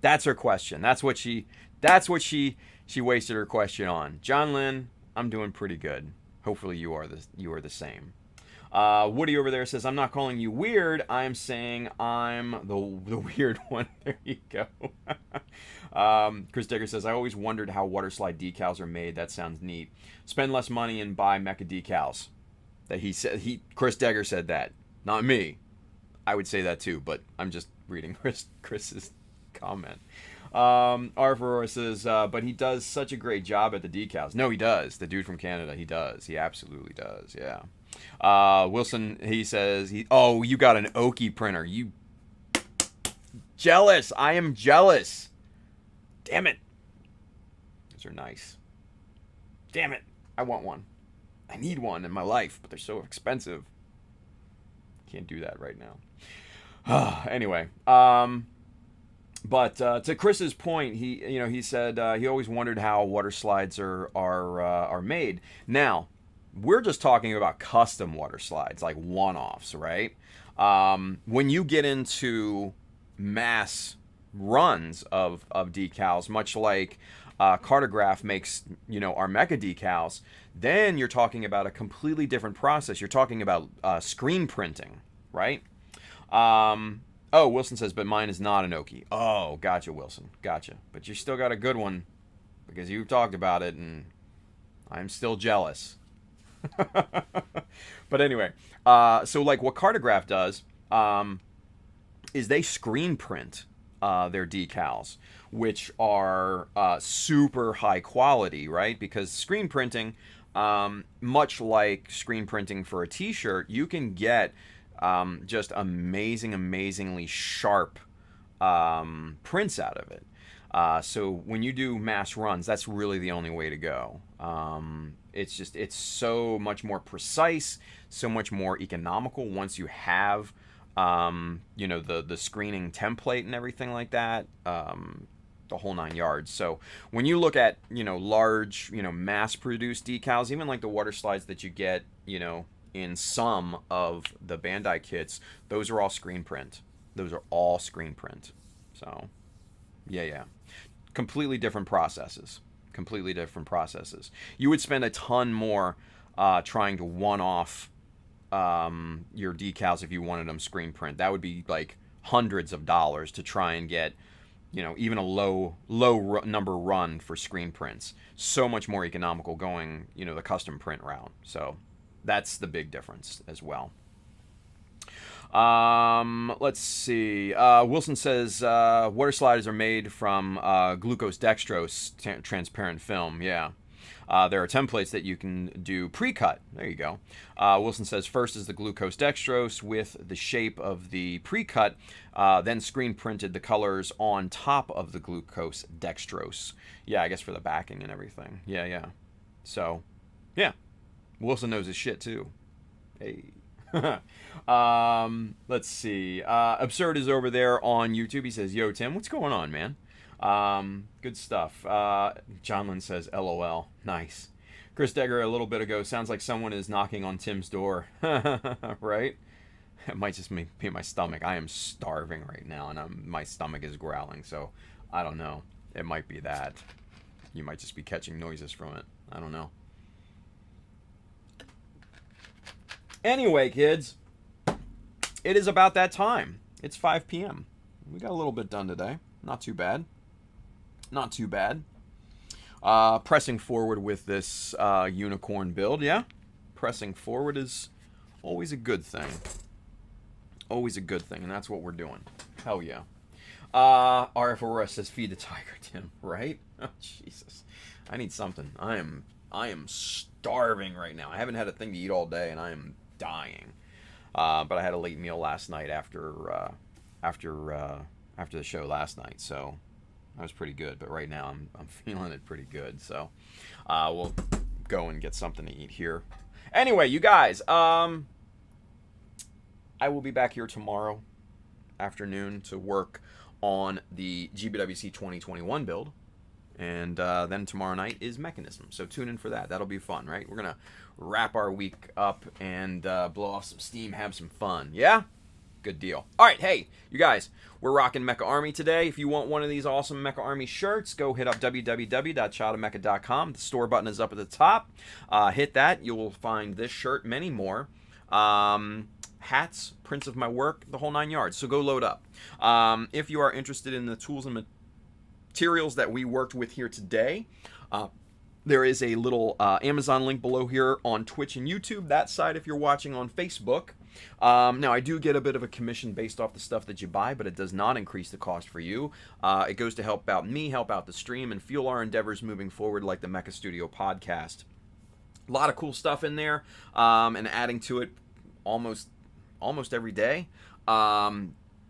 That's her question. That's what she wasted her question on. John Lynn, I'm doing pretty good. Hopefully you are the same. Woody over there says, "I'm not calling you weird. I'm saying I'm the weird one." There you go. Chris Digger says, "I always wondered how water slide decals are made. That sounds neat. Spend less money and buy Mecha Decals." That he said. Chris Digger said that, not me. I would say that too, but I'm just reading Chris's comment. Arthur says, "But he does such a great job at the decals." No, he does. The dude from Canada, he does. He absolutely does. Yeah. Wilson, he says, "Oh, you got an Oki printer. You jealous? I am jealous. Damn it. Those are nice. Damn it. I want one. I need one in my life, but they're so expensive. Can't do that right now." Anyway, but to Chris's point, he said he always wondered how water slides are made. Now, we're just talking about custom water slides, like one-offs, right? When you get into mass runs of decals, much like Cartograph makes, our Mecha decals, then you're talking about a completely different process. You're talking about screen printing, right? Oh, Wilson says, "But mine is not an Oki." Oh, gotcha, Wilson. Gotcha. But you still got a good one because you've talked about it, and I'm still jealous. But anyway, so like what Cartograph does is they screen print their decals, which are super high quality, right? Because screen printing, much like screen printing for a t-shirt, you can get just amazingly sharp prints out of it. So when you do mass runs, that's really the only way to go. It's so much more precise, so much more economical once you have the screening template and everything like that, the whole 9 yards. So when you look at large mass produced decals, even like the water slides that you get in some of the Bandai kits, those are all screen print. So yeah, completely different processes. You would spend a ton more trying to one-off your decals if you wanted them screen print. That would be like hundreds of dollars to try and get even a low number run for screen prints. So much more economical going the custom print route. So that's the big difference as well. Let's see. Wilson says water sliders are made from glucose dextrose transparent film. Yeah. There are templates that you can do pre-cut. There you go. Wilson says first is the glucose dextrose with the shape of the pre-cut, then screen printed the colors on top of the glucose dextrose. Yeah, I guess for the backing and everything. Yeah. So, yeah. Wilson knows his shit too. Hey. Let's see. Absurd is over there on YouTube. He says, "Yo, Tim, what's going on, man?" Good stuff. John Lynn says, "LOL." Nice. Chris Degger a little bit ago, sounds like someone is knocking on Tim's door. Right? It might just be my stomach. I am starving right now, and my stomach is growling, so I don't know. It might be that. You might just be catching noises from it. I don't know. Anyway, kids, it is about that time. It's 5 p.m. We got a little bit done today. Not too bad. Pressing forward with this unicorn build, yeah? Pressing forward is always a good thing. And that's what we're doing. Hell yeah. RFORS says, "Feed the tiger, Tim," right? Oh, Jesus. I need something. I am starving right now. I haven't had a thing to eat all day, and I am dying. But I had a late meal last night after the show last night, so I was pretty good, but right now I'm feeling it pretty good. So we'll go and get something to eat here. Anyway, you guys, I will be back here tomorrow afternoon to work on the GBWC 2021 build. And then tomorrow night is Mechanism. So tune in for that. That'll be fun, right? We're going to wrap our week up and blow off some steam, have some fun. Yeah? Good deal. All right, hey, you guys, we're rocking Mecha Army today. If you want one of these awesome Mecha Army shirts, go hit up www.childofmecha.com. The store button is up at the top. Hit that. You will find this shirt, many more. Hats, prints of my work, the whole 9 yards. So go load up. If you are interested in the tools and materials that we worked with here today, there is a little Amazon link below here on Twitch and YouTube. That side if you're watching on Facebook. Now, I do get a bit of a commission based off the stuff that you buy, but it does not increase the cost for you. It goes to help out me, help out the stream, and fuel our endeavors moving forward like the Mecha Studio podcast. A lot of cool stuff in there, and adding to it almost every day.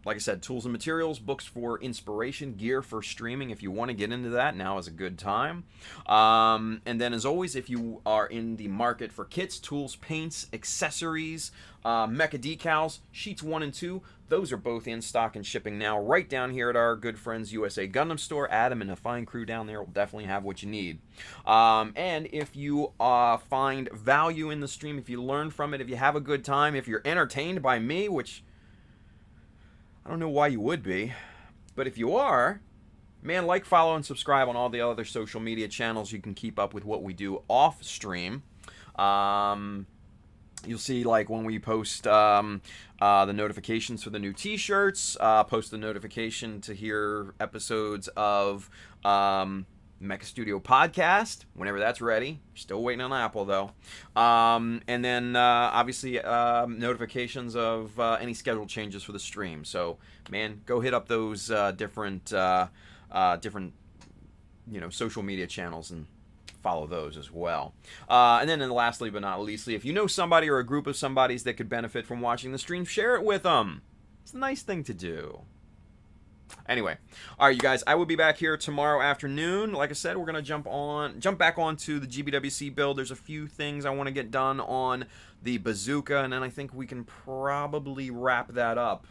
Like I said, tools and materials, books for inspiration, gear for streaming. If you want to get into that, now is a good time. And then, as always, if you are in the market for kits, tools, paints, accessories, Mecha Decals, sheets 1 and 2, those are both in stock and shipping now right down here at our good friends USA Gundam Store. Adam and the fine crew down there will definitely have what you need. And if you find value in the stream, if you learn from it, if you have a good time, if you're entertained by me, which I don't know why you would be, but if you are, man, like, follow, and subscribe on all the other social media channels. You can keep up with what we do off stream. You'll see, like, when we post the notifications for the new t-shirts, post the notification to hear episodes of Mecha Studio podcast whenever that's ready. Still waiting on Apple though. And then obviously notifications of any schedule changes for the stream. So man, go hit up those different social media channels and follow those as well. And then lastly but not leastly, if you know somebody or a group of somebodies that could benefit from watching the stream, share it with them. It's a nice thing to do. Anyway, all right, you guys, I will be back here tomorrow afternoon. Like I said, we're going to jump back onto the GBWC build. There's a few things I want to get done on the bazooka, and then I think we can probably wrap that up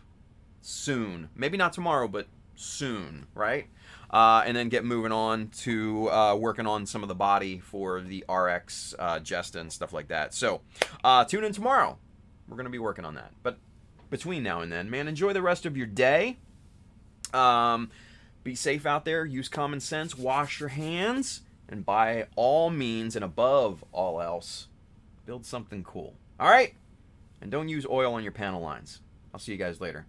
soon. Maybe not tomorrow, but soon, right? And then get moving on to working on some of the body for the RX Jesta and stuff like that. So tune in tomorrow. We're going to be working on that. But between now and then, man, enjoy the rest of your day. Be safe out there, use common sense, wash your hands, and by all means and above all else, build something cool. All right? And don't use oil on your panel lines. I'll see you guys later.